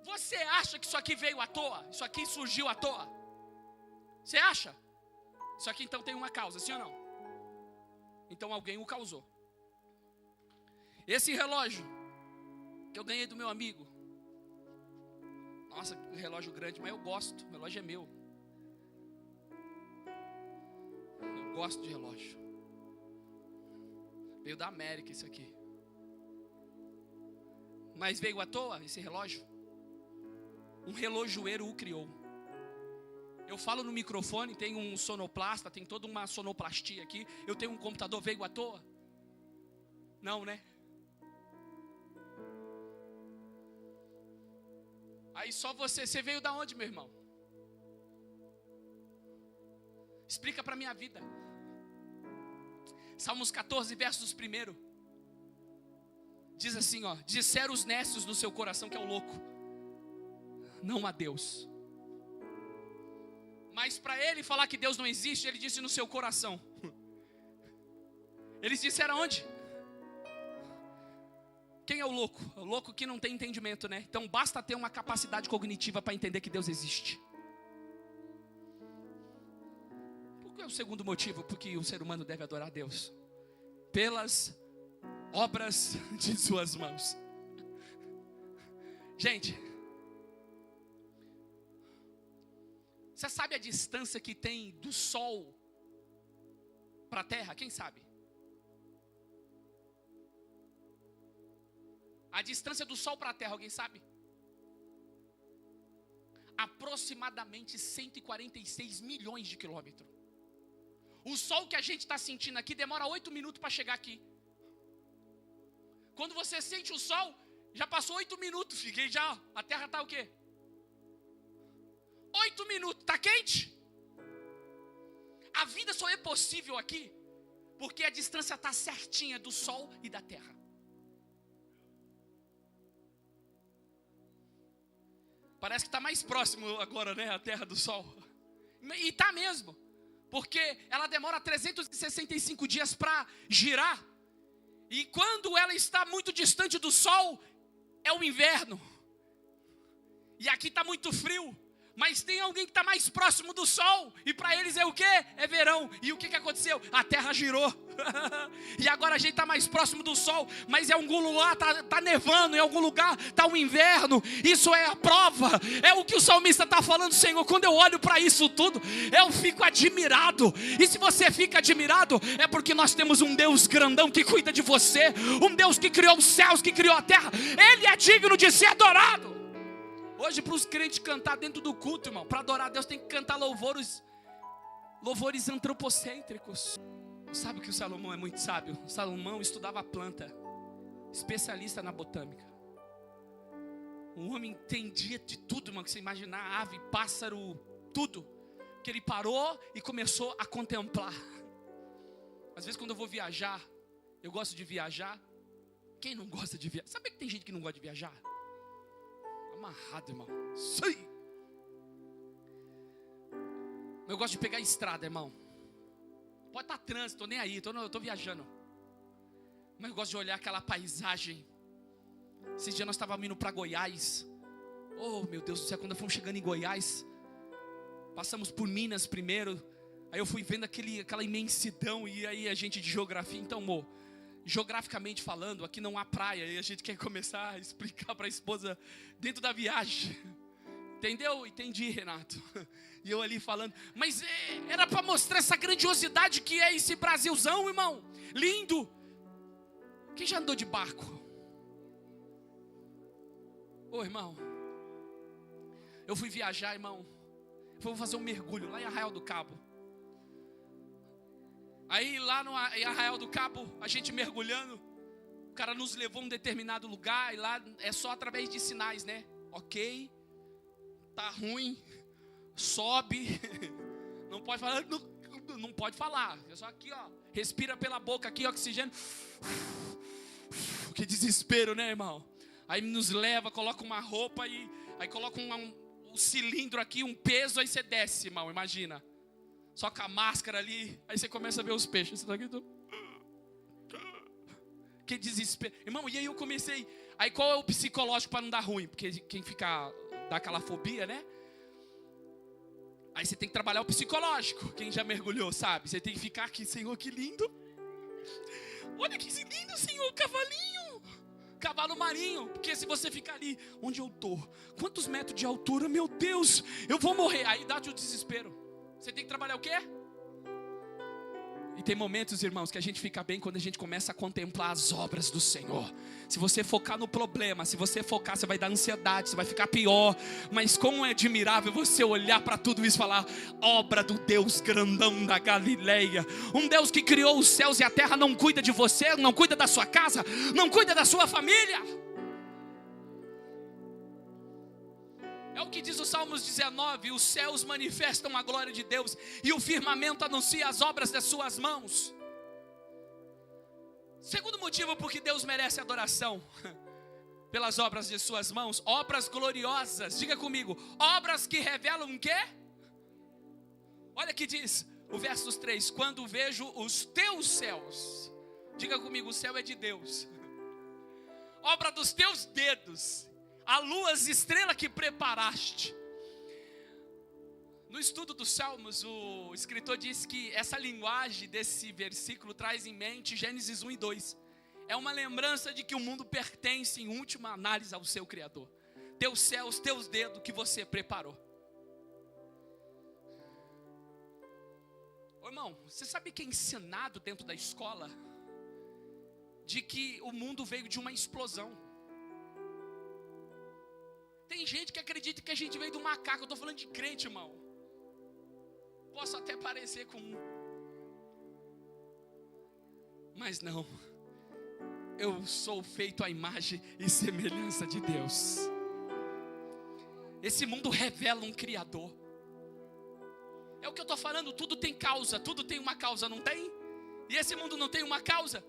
você acha que isso aqui veio à toa? Isso aqui surgiu à toa? Você acha? Isso aqui então tem uma causa, sim ou não? Então alguém o causou. Esse relógio que eu ganhei do meu amigo. Nossa, que relógio grande, mas eu gosto. O relógio é meu. Eu gosto de relógio. Veio da América isso aqui. Mas veio à toa esse relógio? Um relojoeiro o criou. Eu falo no microfone, tem um sonoplasta, tem toda uma sonoplastia aqui. Eu tenho um computador, veio à toa? Não, né? Aí só você veio da onde, meu irmão? Explica para minha vida. Salmos 14, versos 1. Diz assim, ó: disseram os nécios no seu coração, que é o louco, não há Deus. Mas para ele falar que Deus não existe, ele disse no seu coração. Eles disseram onde? Quem é o louco? O louco que não tem entendimento, né? Então basta ter uma capacidade cognitiva para entender que Deus existe. Qual é o segundo motivo por que o ser humano deve adorar a Deus? Pelas obras de suas mãos. Gente, você sabe a distância que tem do sol para a terra? Quem sabe? A distância do sol para a terra, alguém sabe? Aproximadamente 146 milhões de quilômetros. O sol que a gente está sentindo aqui demora 8 minutos para chegar aqui. Quando você sente o sol, já passou 8 minutos, fiquei já, a terra está o quê? 8 minutos, está quente? A vida só é possível aqui porque a distância está certinha do sol e da terra. Parece que está mais próximo agora, né, a terra do sol. E está mesmo, porque ela demora 365 dias para girar. E quando ela está muito distante do sol, é o inverno. E aqui está muito frio. Mas tem alguém que está mais próximo do sol. E para eles é o quê? É verão. E o que aconteceu? A terra girou. E agora a gente está mais próximo do sol. Mas em algum lugar está nevando. Em algum lugar está o inverno. Isso é a prova. É o que o salmista está falando, Senhor. Quando eu olho para isso tudo, eu fico admirado. E se você fica admirado, é porque nós temos um Deus grandão que cuida de você. Um Deus que criou os céus, que criou a terra. Ele é digno de ser adorado. Hoje, para os crentes cantar dentro do culto, irmão, para adorar a Deus, tem que cantar louvores antropocêntricos. Sabe que o Salomão é muito sábio? O Salomão estudava planta, especialista na botânica. O homem entendia de tudo, irmão, que você imaginar, ave, pássaro, tudo. Que ele parou e começou a contemplar. Às vezes, quando eu vou viajar, eu gosto de viajar. Quem não gosta de viajar? Sabe que tem gente que não gosta de viajar? Amarrado, irmão. Sei. Eu gosto de pegar a estrada, irmão. Pode estar trânsito, tô nem aí, eu tô viajando. Mas eu gosto de olhar aquela paisagem. Esses dias nós estávamos indo para Goiás. Oh, meu Deus do céu, quando fomos chegando em Goiás, passamos por Minas primeiro. Aí eu fui vendo aquela imensidão. E aí a gente de geografia, então, amor, geograficamente falando, aqui não há praia. E a gente quer começar a explicar para a esposa dentro da viagem. Entendeu? Entendi, Renato. E eu ali falando. Mas era para mostrar essa grandiosidade que é esse Brasilzão, irmão. Lindo. Quem já andou de barco? Ô, irmão. Eu fui viajar, irmão. Vou fazer um mergulho lá em Arraial do Cabo. Aí lá em Arraial do Cabo, a gente mergulhando, o cara nos levou a um determinado lugar. E lá é só através de sinais, né? Ok, tá ruim, sobe. Não pode falar, não pode falar. É só aqui, ó, respira pela boca aqui, oxigênio. Que desespero, né, irmão? Aí nos leva, coloca uma roupa e aí coloca um cilindro aqui, um peso, aí você desce, irmão, imagina. Só com a máscara ali, aí você começa a ver os peixes. Você tá aqui, que desespero. Irmão, e aí eu comecei. Aí qual é o psicológico para não dar ruim? Porque quem fica, dá aquela fobia, né? Aí você tem que trabalhar o psicológico. Quem já mergulhou, sabe? Você tem que ficar aqui, Senhor, que lindo. Olha que lindo, Senhor, cavalinho. Cavalo marinho. Porque se você ficar ali, onde eu tô? Quantos metros de altura? Meu Deus, eu vou morrer. Aí dá-te o desespero. Você tem que trabalhar o quê? E tem momentos, irmãos, que a gente fica bem quando a gente começa a contemplar as obras do Senhor. Se você focar no problema, se você focar, você vai dar ansiedade, você vai ficar pior. Mas como é admirável você olhar para tudo isso e falar: obra do Deus grandão da Galileia. Um Deus que criou os céus e a terra não cuida de você, não cuida da sua casa, não cuida da sua família. É o que diz o Salmos 19: os céus manifestam a glória de Deus e o firmamento anuncia as obras das suas mãos. Segundo motivo por que Deus merece adoração: pelas obras de suas mãos, obras gloriosas. Diga comigo, obras que revelam o quê? Olha que diz o verso 3: quando vejo os teus céus. Diga comigo, o céu é de Deus. Obra dos teus dedos. A lua, as estrelas que preparaste. No estudo dos Salmos, o escritor diz que essa linguagem desse versículo traz em mente Gênesis 1 e 2. É uma lembrança de que o mundo pertence, em última análise, ao seu Criador. Teus céus, teus dedos que você preparou. Ô, irmão, você sabe que é ensinado dentro da escola de que o mundo veio de uma explosão. Tem gente que acredita que a gente veio do macaco. Eu estou falando de crente, irmão. Posso até parecer com um, mas não. Eu sou feito à imagem e semelhança de Deus. Esse mundo revela um Criador. É o que eu estou falando. Tudo tem causa. Tudo tem uma causa, não tem? E esse mundo não tem uma causa?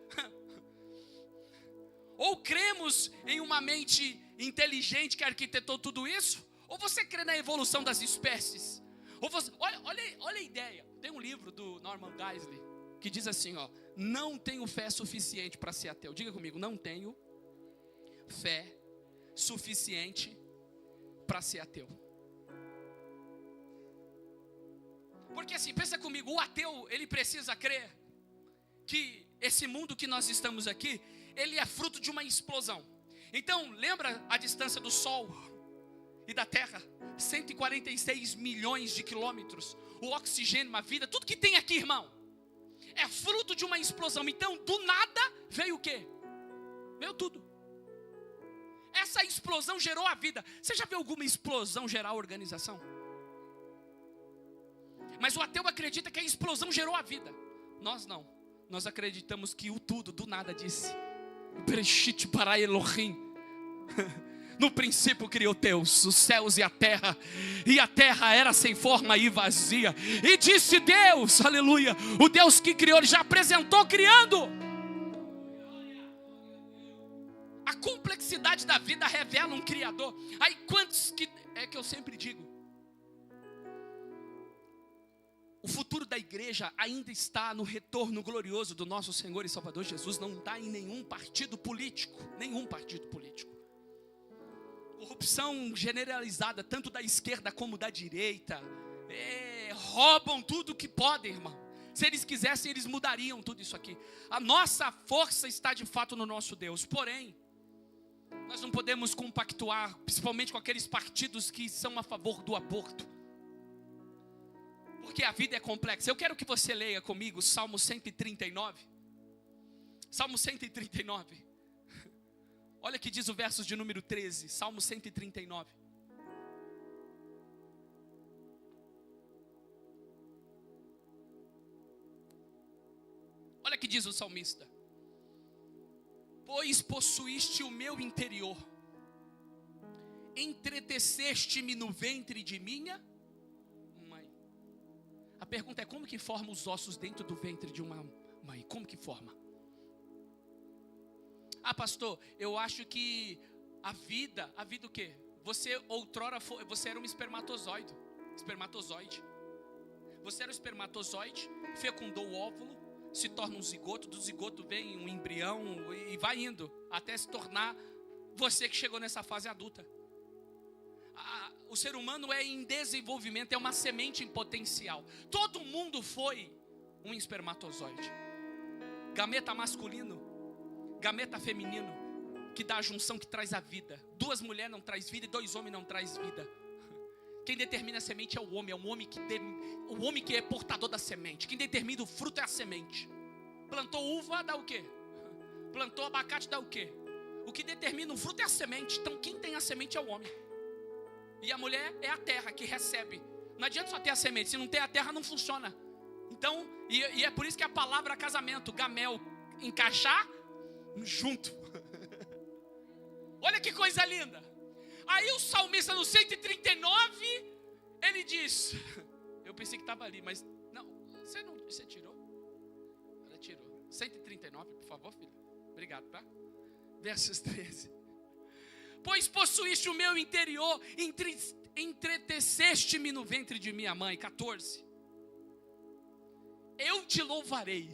Ou cremos em uma mente inteligente que arquitetou tudo isso? Ou você crê na evolução das espécies? Ou você, olha a ideia. Tem um livro do Norman Geisler que diz assim, ó: não tenho fé suficiente para ser ateu. Diga comigo, não tenho fé suficiente para ser ateu. Porque assim, pensa comigo, o ateu, ele precisa crer que esse mundo que nós estamos aqui, ele é fruto de uma explosão. Então, lembra a distância do Sol e da Terra? 146 milhões de quilômetros. O oxigênio, a vida, tudo que tem aqui, irmão, é fruto de uma explosão. Então, do nada, veio o quê? Veio tudo. Essa explosão gerou a vida. Você já viu alguma explosão gerar organização? Mas o ateu acredita que a explosão gerou a vida. Nós não. Nós acreditamos que o tudo, do nada, disse: Bereshit bara Elohim. No princípio criou Deus os céus e a terra era sem forma e vazia. E disse Deus, aleluia, o Deus que criou, ele já apresentou criando. A complexidade da vida revela um Criador. Aí quantos que, é que eu sempre digo, o futuro da igreja ainda está no retorno glorioso do nosso Senhor e Salvador Jesus. Não está em nenhum partido político. Nenhum partido político. Corrupção generalizada, tanto da esquerda como da direita. Roubam tudo que podem, irmão. Se eles quisessem, eles mudariam tudo isso aqui. A nossa força está de fato no nosso Deus. Porém, nós não podemos compactuar, principalmente com aqueles partidos que são a favor do aborto. Porque a vida é complexa. Eu quero que você leia comigo Salmo 139. Salmo 139. Olha que diz o verso de número 13. Salmo 139. Olha que diz o salmista: pois possuíste o meu interior, entreteceste-me no ventre de minha mãe. A pergunta é: como que forma os ossos dentro do ventre de uma mãe? Como que forma? Ah, pastor, eu acho que a vida o quê? Você outrora você era um espermatozoide. Você era um espermatozoide, fecundou o óvulo, se torna um zigoto, do zigoto vem um embrião e vai indo até se tornar você que chegou nessa fase adulta. O ser humano é em desenvolvimento, é uma semente em potencial. Todo mundo foi um espermatozoide. Gameta masculino, gameta feminino, que dá a junção que traz a vida. Duas mulheres não traz vida e dois homens não traz vida. Quem determina a semente é o homem o homem que é portador da semente. Quem determina o fruto é a semente. Plantou uva, dá o quê? Plantou abacate, dá o quê? O que determina o fruto é a semente. Então quem tem a semente é o homem. E a mulher é a terra que recebe. Não adianta só ter a semente, se não ter a terra não funciona. Então, e é por isso que a palavra casamento, gamel, encaixar junto. Olha que coisa linda. Aí o salmista no 139, ele diz, eu pensei que estava ali, mas não, você tirou? Ela tirou. 139, por favor, filho. Obrigado, tá? Versos 13. Pois possuíste o meu interior, entreteceste-me no ventre de minha mãe. 14. Eu te louvarei,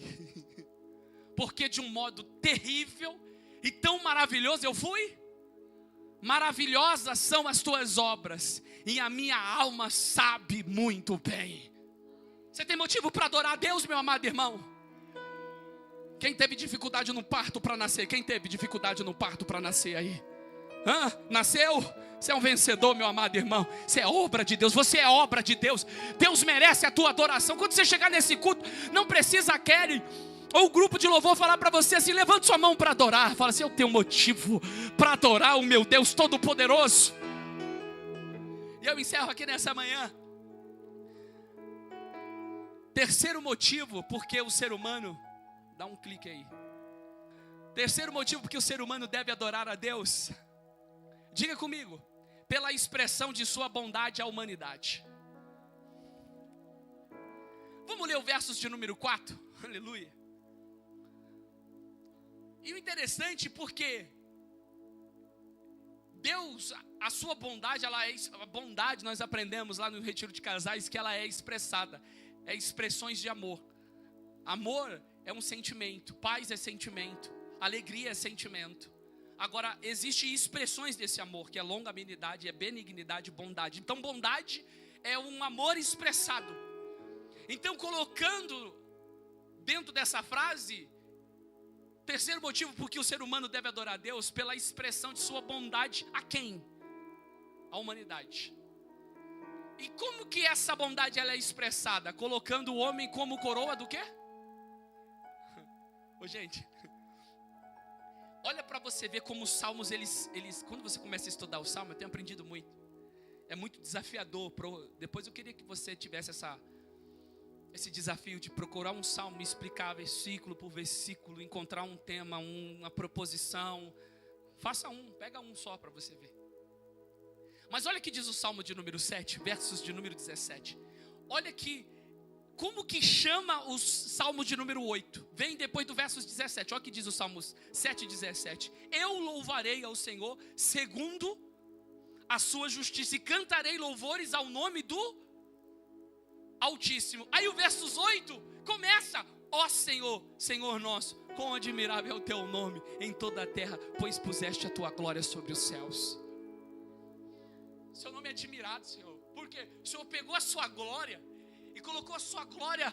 porque de um modo terrível e tão maravilhoso eu fui. Maravilhosas são as tuas obras, e a minha alma sabe muito bem. Você tem motivo para adorar a Deus, meu amado irmão? Quem teve dificuldade no parto para nascer? Quem teve dificuldade no parto para nascer aí? Nasceu? Você é um vencedor, meu amado irmão. Você é obra de Deus, você é obra de Deus. Deus merece a tua adoração. Quando você chegar nesse culto, não precisa Kelly ou o grupo de louvor falar para você assim: levante sua mão para adorar. Fala assim: eu tenho motivo para adorar o meu Deus Todo-Poderoso. E eu encerro aqui nessa manhã. Terceiro motivo porque o ser humano, dá um clique aí. Terceiro motivo porque o ser humano deve adorar a Deus. Diga comigo: pela expressão de sua bondade à humanidade. Vamos ler o versos de número 4. Aleluia. E o interessante porque Deus, a sua bondade, a bondade nós aprendemos lá no retiro de casais que ela é expressada, é expressões de amor. Amor é um sentimento, paz é sentimento, alegria é sentimento, Agora, existem expressões desse amor, que é longanimidade, é benignidade, bondade. Então, bondade é um amor expressado. Então, colocando dentro dessa frase, terceiro motivo por que o ser humano deve adorar a Deus, pela expressão de sua bondade a quem? A humanidade. E como que essa bondade ela é expressada? Colocando o homem como coroa do quê? Ô, gente, olha para você ver como os salmos, eles, quando você começa a estudar o salmo, eu tenho aprendido muito. É muito desafiador. Depois eu queria que você tivesse esse desafio de procurar um salmo e explicar versículo por versículo, encontrar um tema, uma proposição. Faça pega um só para você ver. Mas olha que diz o Salmo de número 7, versos de número 17. Olha que, como que chama o Salmo de número 8. Vem depois do versos 17. Olha que diz o Salmo 7, 17. Eu louvarei ao Senhor segundo a sua justiça e cantarei louvores ao nome do Altíssimo. Aí o versos 8 começa: ó Senhor, Senhor nosso, quão admirável é o teu nome em toda a terra, pois puseste a tua glória sobre os céus. Seu nome é admirado, Senhor, porque o Senhor pegou a sua glória e colocou a sua glória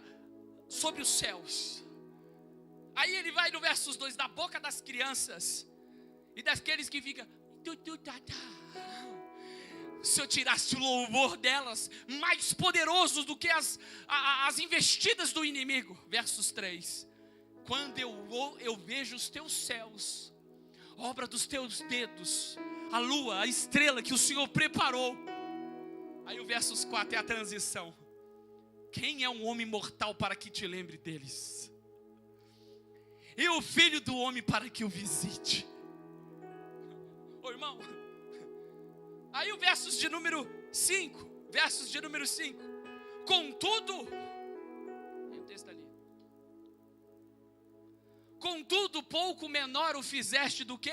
sobre os céus. Aí ele vai no versos 2, da boca das crianças e daqueles que ficam o Senhor tirasse o louvor delas, mais poderosos do que as investidas do inimigo. Versos 3, quando eu vejo os teus céus, obra dos teus dedos, a lua, a estrela que o Senhor preparou. Aí o versos 4 é a transição. Quem é um homem mortal para que te lembre deles? E o filho do homem para que o visite? Ô irmão, aí o versos de número 5. Contudo, tem um texto ali. Contudo, pouco menor o fizeste do que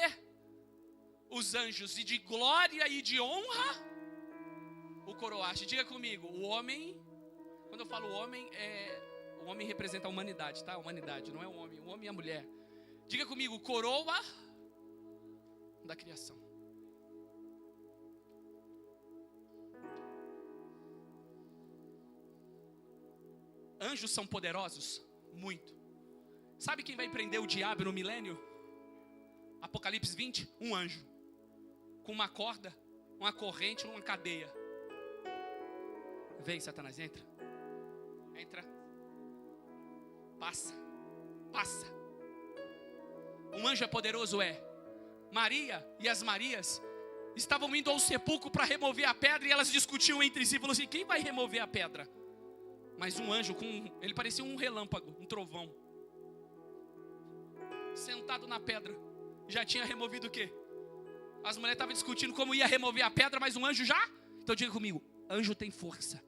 os anjos, e de glória e de honra o coroaste. Diga comigo, o homem, quando eu falo homem, o homem representa a humanidade, tá? A humanidade, não é o homem e a mulher. Diga comigo, coroa da criação. Anjos são poderosos? Muito. Sabe quem vai prender o diabo no milênio? Apocalipse 20, um anjo. Com uma corda, uma corrente, uma cadeia. Vem, Satanás, entra. Entra. Passa. Um anjo é poderoso, Maria e as Marias estavam indo ao sepulcro para remover a pedra, e elas discutiam entre si, falaram assim: quem vai remover a pedra? Mas um anjo, ele parecia um relâmpago, um trovão, sentado na pedra, já tinha removido o quê? As mulheres estavam discutindo como ia remover a pedra, mas um anjo já? Então diga comigo, anjo tem força,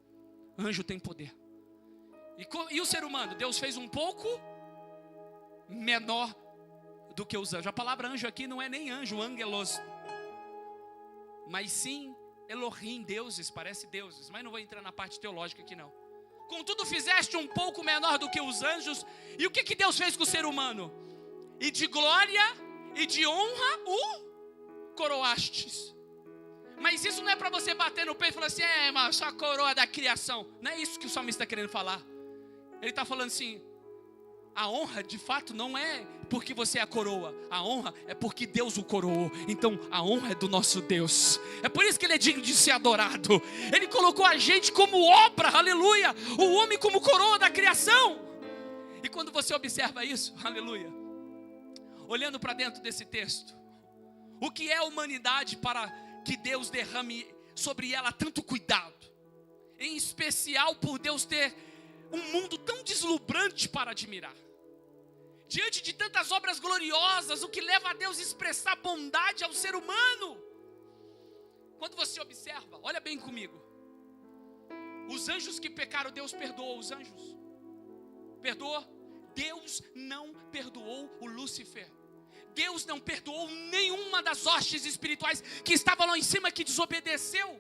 anjo tem poder. E o ser humano? Deus fez um pouco menor do que os anjos. A palavra anjo aqui não é nem anjo, angelos, mas sim Elohim, deuses, parece deuses, mas não vou entrar na parte teológica aqui não. Contudo fizeste um pouco menor do que os anjos. E o que Deus fez com o ser humano? E de glória e de honra o coroastes. Mas isso não é para você bater no peito e falar assim: mas só a coroa da criação. Não é isso que o salmista está querendo falar. Ele está falando assim: a honra de fato não é porque você é a coroa, a honra é porque Deus o coroou. Então a honra é do nosso Deus, é por isso que Ele é digno de ser adorado. Ele colocou a gente como obra, aleluia, o homem como coroa da criação. E quando você observa isso, aleluia, olhando para dentro desse texto, o que é a humanidade para que Deus derrame sobre ela tanto cuidado, em especial por Deus ter um mundo tão deslumbrante para admirar. Diante de tantas obras gloriosas, o que leva a Deus a expressar bondade ao ser humano? Quando você observa, olha bem comigo, os anjos que pecaram, Deus perdoou os anjos? Perdoou? Deus não perdoou o Lúcifer. Deus não perdoou nenhuma das hostes espirituais que estavam lá em cima, que desobedeceu,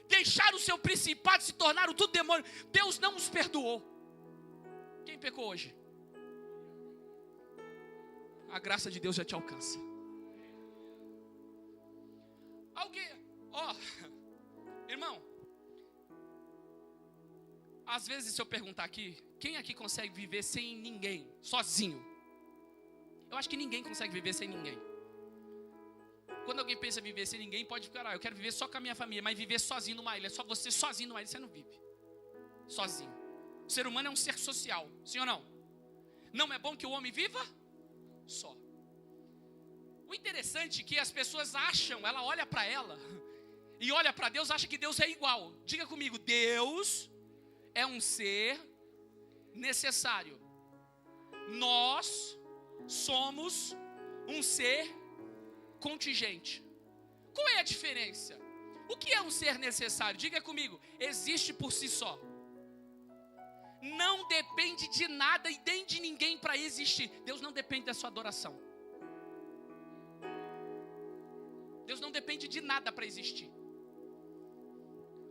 deixaram o seu principado, se tornaram tudo demônio. Deus não os perdoou. Quem pecou hoje? A graça de Deus já te alcança. Irmão, às vezes se eu perguntar aqui, quem aqui consegue viver sem ninguém, sozinho? Eu acho que ninguém consegue viver sem ninguém. Quando alguém pensa em viver sem ninguém, pode ficar, eu quero viver só com a minha família, mas viver sozinho numa ilha, só você sozinho numa ilha, você não vive. Sozinho. O ser humano é um ser social, sim ou não? Não é bom que o homem viva só. O interessante é que as pessoas acham, ela olha para ela e olha para Deus, acha que Deus é igual. Diga comigo, Deus é um ser necessário. Nós somos um ser contingente. Qual é a diferença? O que é um ser necessário? Diga comigo, existe por si só. Não depende de nada e nem de ninguém para existir. Deus não depende da sua adoração. Deus não depende de nada para existir.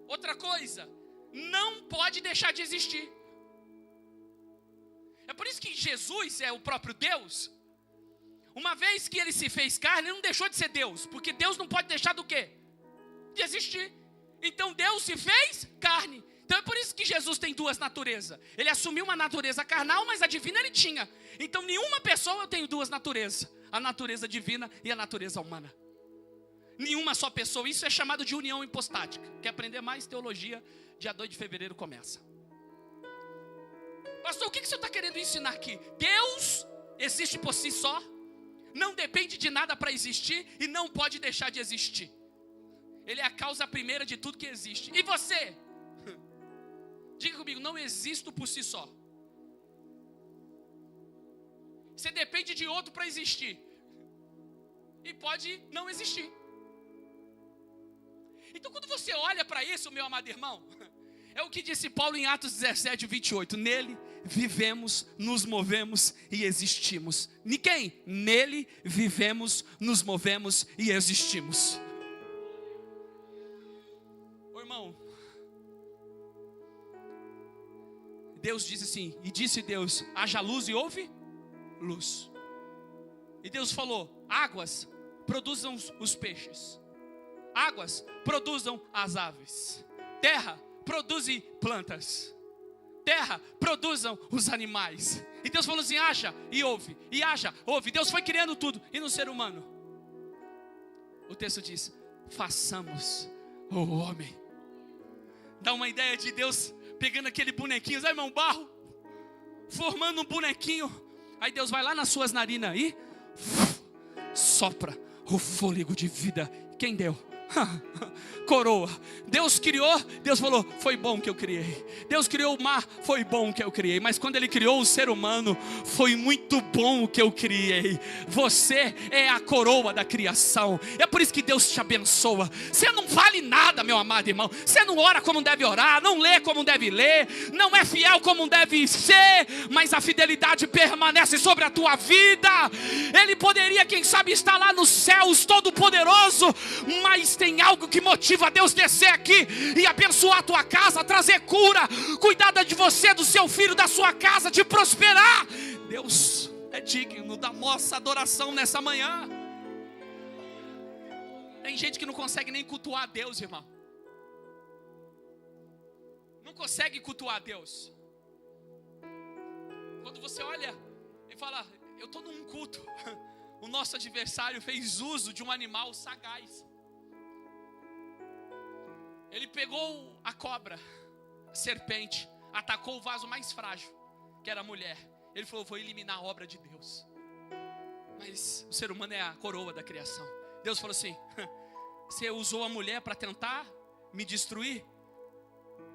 Outra coisa, não pode deixar de existir. É por isso que Jesus é o próprio Deus. Uma vez que ele se fez carne, ele não deixou de ser Deus. Porque Deus não pode deixar do quê? De existir. Então Deus se fez carne. Então é por isso que Jesus tem duas naturezas. Ele assumiu uma natureza carnal, mas a divina ele tinha. Então nenhuma pessoa tem duas naturezas. A natureza divina e a natureza humana. Nenhuma só pessoa. Isso é chamado de união hipostática. Quer aprender mais teologia? Dia 2 de fevereiro começa. Pastor, o que você está querendo ensinar aqui? Deus existe por si só. Não depende de nada para existir e não pode deixar de existir. Ele é a causa primeira de tudo que existe. E você? Diga comigo, não existo por si só. Você depende de outro para existir. E pode não existir. Então quando você olha para isso, meu amado irmão, é o que disse Paulo em Atos 17, 28. Nele vivemos, nos movemos e existimos. Em quem? Nele vivemos, nos movemos e existimos. Ô irmão, Deus disse assim, e disse Deus, haja luz e houve luz. E Deus falou, águas produzam os peixes. Águas produzam as aves. Terra produzem plantas. Terra produzam os animais. E Deus falou assim, haja e ouve. E haja, ouve. Deus foi criando tudo. E no ser humano, o texto diz, façamos o homem. Dá uma ideia de Deus pegando aquele bonequinho, sabe, irmão, barro, formando um bonequinho. Aí Deus vai lá nas suas narinas e sopra o fôlego de vida. Quem deu? Coroa. Deus criou, Deus falou, foi bom que eu criei. Deus criou o mar, foi bom que eu criei. Mas quando Ele criou o ser humano, foi muito bom o que eu criei. Você é a coroa da criação. É por isso que Deus te abençoa. Você não vale nada, meu amado irmão. Você não ora como deve orar, não lê como deve ler, não é fiel como deve ser, mas a fidelidade permanece sobre a tua vida. Ele poderia, quem sabe, estar lá nos céus, todo poderoso, mas tem algo que motiva Deus descer aqui e abençoar a tua casa, trazer cura, cuidar de você, do seu filho, da sua casa, de prosperar. Deus é digno da nossa adoração nessa manhã. Tem gente que não consegue nem cultuar a Deus, irmão. Não consegue cultuar a Deus. Quando você olha e fala, eu estou num culto, o nosso adversário fez uso de um animal sagaz. Ele pegou a cobra, a serpente, atacou o vaso mais frágil, que era a mulher. Ele falou, vou eliminar a obra de Deus. Mas o ser humano é a coroa da criação. Deus falou assim, você usou a mulher para tentar me destruir?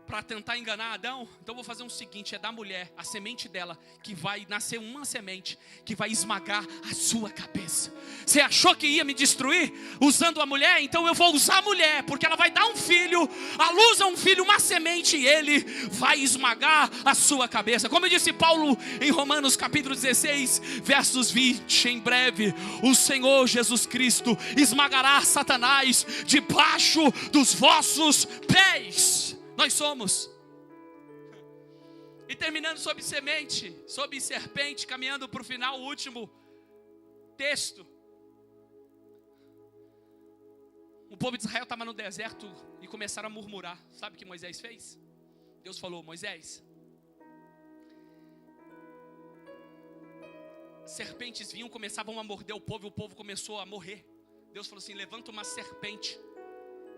Para tentar enganar Adão? Então eu vou fazer o seguinte, é da mulher, a semente dela, que vai nascer uma semente, que vai esmagar a sua cabeça. Você achou que ia me destruir usando a mulher? Então eu vou usar a mulher, porque ela vai dar um filho, a luz a um filho, uma semente, e ele vai esmagar a sua cabeça. Como disse Paulo em Romanos capítulo 16, versos 20, em breve o Senhor Jesus Cristo esmagará Satanás debaixo dos vossos pés. Nós somos. E terminando sobre semente, sobre serpente, caminhando para o final, o último texto. O povo de Israel estava no deserto e começaram a murmurar. Sabe o que Moisés fez? Deus falou: Moisés, serpentes vinham, começavam a morder o povo começou a morrer. Deus falou assim: levanta uma serpente,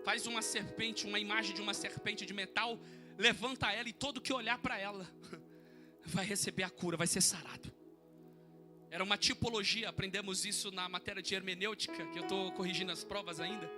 faz uma serpente, uma imagem de uma serpente de metal, levanta ela e todo que olhar para ela vai receber a cura, vai ser sarado. Era uma tipologia, aprendemos isso na matéria de hermenêutica, que eu estou corrigindo as provas ainda.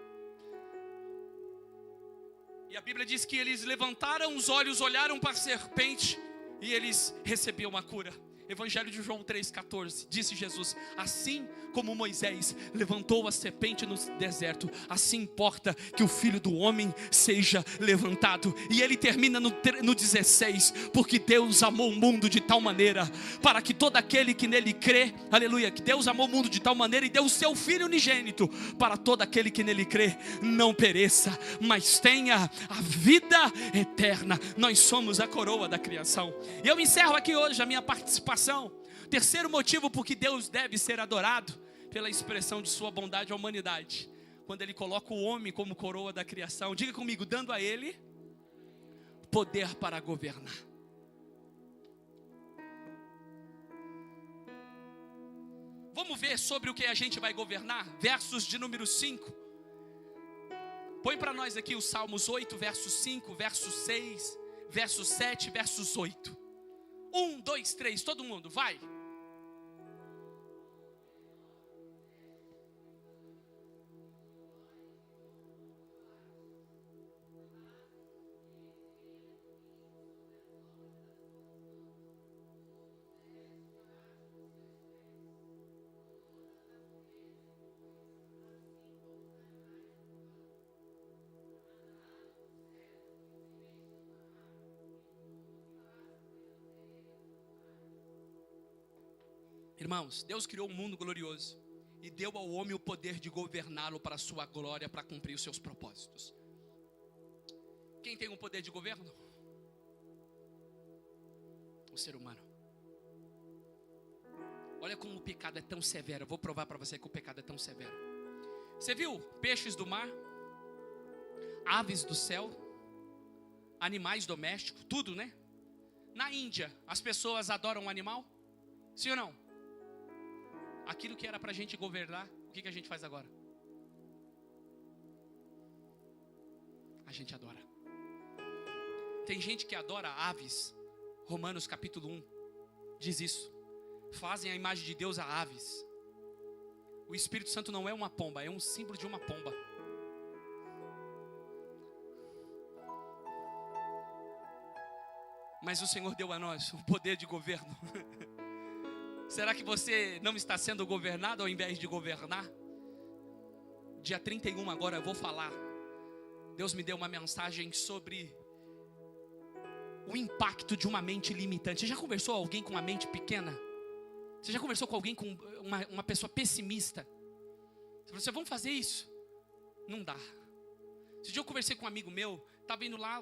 E a Bíblia diz que eles levantaram os olhos, olharam para a serpente e eles recebiam a cura. Evangelho de João 3,14, disse Jesus: assim como Moisés levantou a serpente no deserto, assim importa que o Filho do Homem seja levantado. E ele termina no 16, porque Deus amou o mundo de tal maneira, para que todo aquele que nele crê, aleluia, que Deus amou o mundo de tal maneira e deu o seu Filho unigênito, para todo aquele que nele crê, não pereça, mas tenha a vida eterna. Nós somos a coroa da criação. E eu encerro aqui hoje a minha participação. Terceiro motivo por que Deus deve ser adorado: pela expressão de sua bondade à humanidade, quando Ele coloca o homem como coroa da criação. Diga comigo: dando a Ele poder para governar. Vamos ver sobre o que a gente vai governar? Versos de número 5. Põe para nós aqui os Salmos 8, verso 5, verso 6, verso 7, versos 8. 1, 2, 3, todo mundo, vai. Irmãos, Deus criou um mundo glorioso e deu ao homem o poder de governá-lo para a sua glória, para cumprir os seus propósitos. Quem tem o poder de governo? O ser humano. Olha como o pecado é tão severo. Eu vou provar para você que o pecado é tão severo. Você viu peixes do mar, aves do céu, animais domésticos, tudo, né? Na Índia, as pessoas adoram um animal? Sim ou não? Aquilo que era para a gente governar, o que a gente faz agora? A gente adora. Tem gente que adora aves. Romanos capítulo 1 diz isso. Fazem a imagem de Deus a aves. O Espírito Santo não é uma pomba, é um símbolo de uma pomba. Mas o Senhor deu a nós o poder de governo. Será que você não está sendo governado ao invés de governar? Dia 31 agora eu vou falar. Deus me deu uma mensagem sobre o impacto de uma mente limitante. Você já conversou com alguém com uma mente pequena? Você já conversou com alguém com uma pessoa pessimista? Você falou assim: vamos fazer isso? Não dá. Esse dia eu conversei com um amigo meu, estava indo lá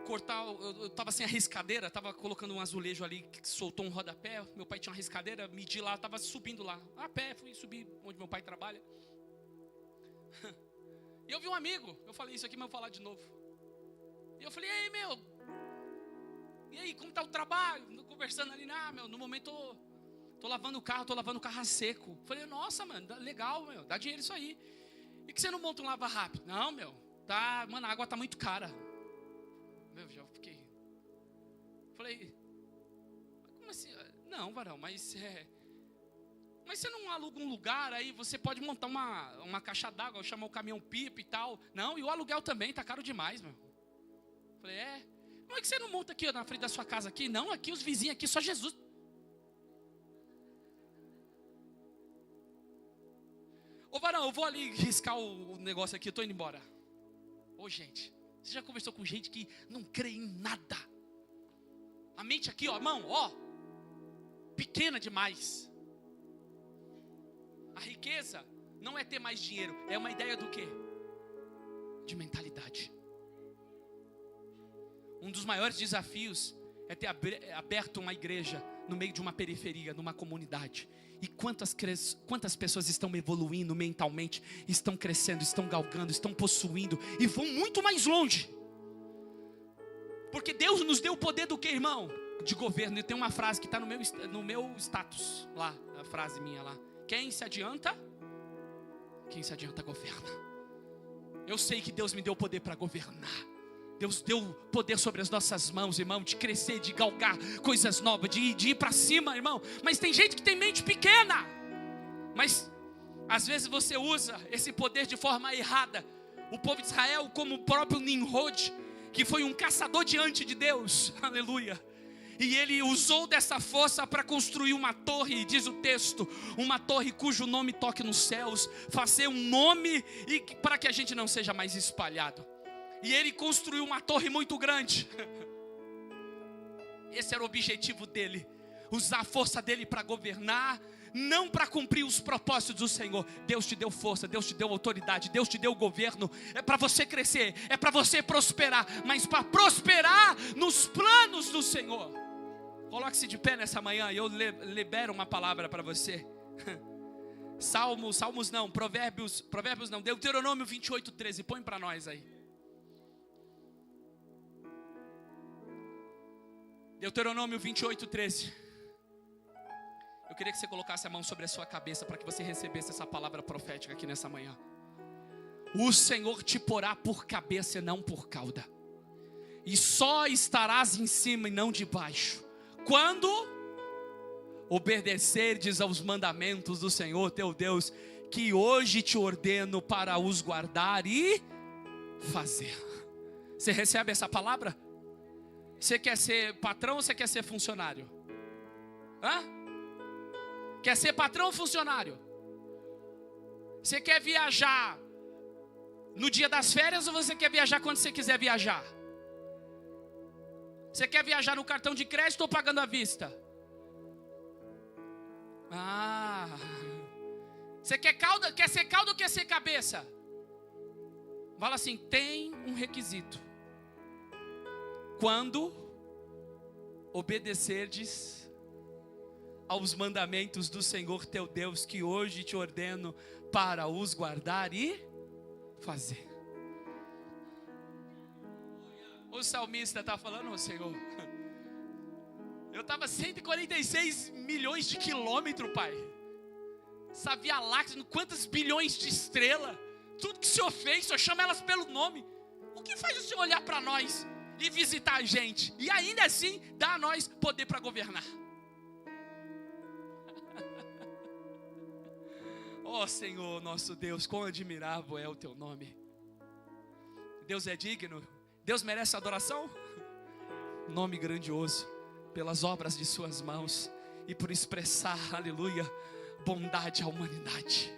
cortar, eu estava sem a riscadeira, estava colocando um azulejo ali, que soltou um rodapé. Meu pai tinha uma riscadeira, medi lá, estava subindo lá, a pé, fui subir onde meu pai trabalha. E eu vi um amigo, eu falei isso aqui, mas eu vou falar de novo. E eu falei: ei, meu, e aí, como está o trabalho? Conversando ali, no momento tô lavando o carro a seco. Eu falei: nossa, mano, legal, meu, dá dinheiro isso aí. E que você não monta um lava rápido? Não, meu, tá, mano, a água tá muito cara. Meu, já fiquei. Falei: como assim? Não, varão, mas você não aluga um lugar aí? Você pode montar uma caixa d'água, chamar o caminhão pipa e tal. Não, e o aluguel também tá caro demais, meu. Falei: como é que você não monta aqui na frente da sua casa aqui? Não, aqui os vizinhos aqui, só Jesus. Ô varão, eu vou ali riscar o negócio aqui, eu tô indo embora. Ô gente, você já conversou com gente que não crê em nada? A mente aqui, ó, irmão, ó, pequena demais. A riqueza não é ter mais dinheiro, é uma ideia do quê? De mentalidade. Um dos maiores desafios é ter aberto uma igreja no meio de uma periferia, numa comunidade. E quantas pessoas estão evoluindo mentalmente, estão crescendo, estão galgando, estão possuindo e vão muito mais longe. Porque Deus nos deu o poder do que, irmão? De governo. E tem uma frase que está no meu status lá, a frase minha lá. Quem se adianta governa. Eu sei que Deus me deu o poder para governar. Deus deu poder sobre as nossas mãos, irmão, de crescer, de galgar coisas novas, de ir para cima, irmão. Mas tem gente que tem mente pequena. Mas às vezes você usa esse poder de forma errada. O povo de Israel, como o próprio Nimrod, que foi um caçador diante de Deus, aleluia. E ele usou dessa força para construir uma torre, diz o texto, uma torre cujo nome toque nos céus, fazer um nome e para que a gente não seja mais espalhado. E ele construiu uma torre muito grande. Esse era o objetivo dele, usar a força dele para governar, não para cumprir os propósitos do Senhor. Deus te deu força, Deus te deu autoridade, Deus te deu governo. É para você crescer, é para você prosperar, mas para prosperar nos planos do Senhor. Coloque-se de pé nessa manhã e eu libero uma palavra para você. Provérbios não, Deuteronômio 28:13, põe para nós aí. Deuteronômio 28:13. Eu queria que você colocasse a mão sobre a sua cabeça para que você recebesse essa palavra profética aqui nessa manhã. O Senhor te porá por cabeça e não por cauda, e só estarás em cima e não debaixo, quando obedecerdes aos mandamentos do Senhor teu Deus, que hoje te ordeno para os guardar e fazer. Você recebe essa palavra? Você quer ser patrão ou você quer ser funcionário? Quer ser patrão ou funcionário? Você quer viajar no dia das férias ou você quer viajar quando você quiser viajar? Você quer viajar no cartão de crédito ou pagando à vista? Você quer ser cauda ou quer ser cabeça? Fala assim, tem um requisito. Quando obedecerdes aos mandamentos do Senhor teu Deus, que hoje te ordeno para os guardar e fazer. O salmista está falando, Senhor, eu estava 146 milhões de quilômetros, Pai. Essa Via Láctea, quantos bilhões de estrelas, tudo que o Senhor fez, o Senhor chama elas pelo nome. O que faz o Senhor olhar para nós e visitar a gente, e ainda assim dá a nós poder para governar? Oh Senhor, nosso Deus, quão admirável é o teu nome. Deus é digno, Deus merece adoração. Nome grandioso, pelas obras de suas mãos e por expressar, aleluia, bondade à humanidade.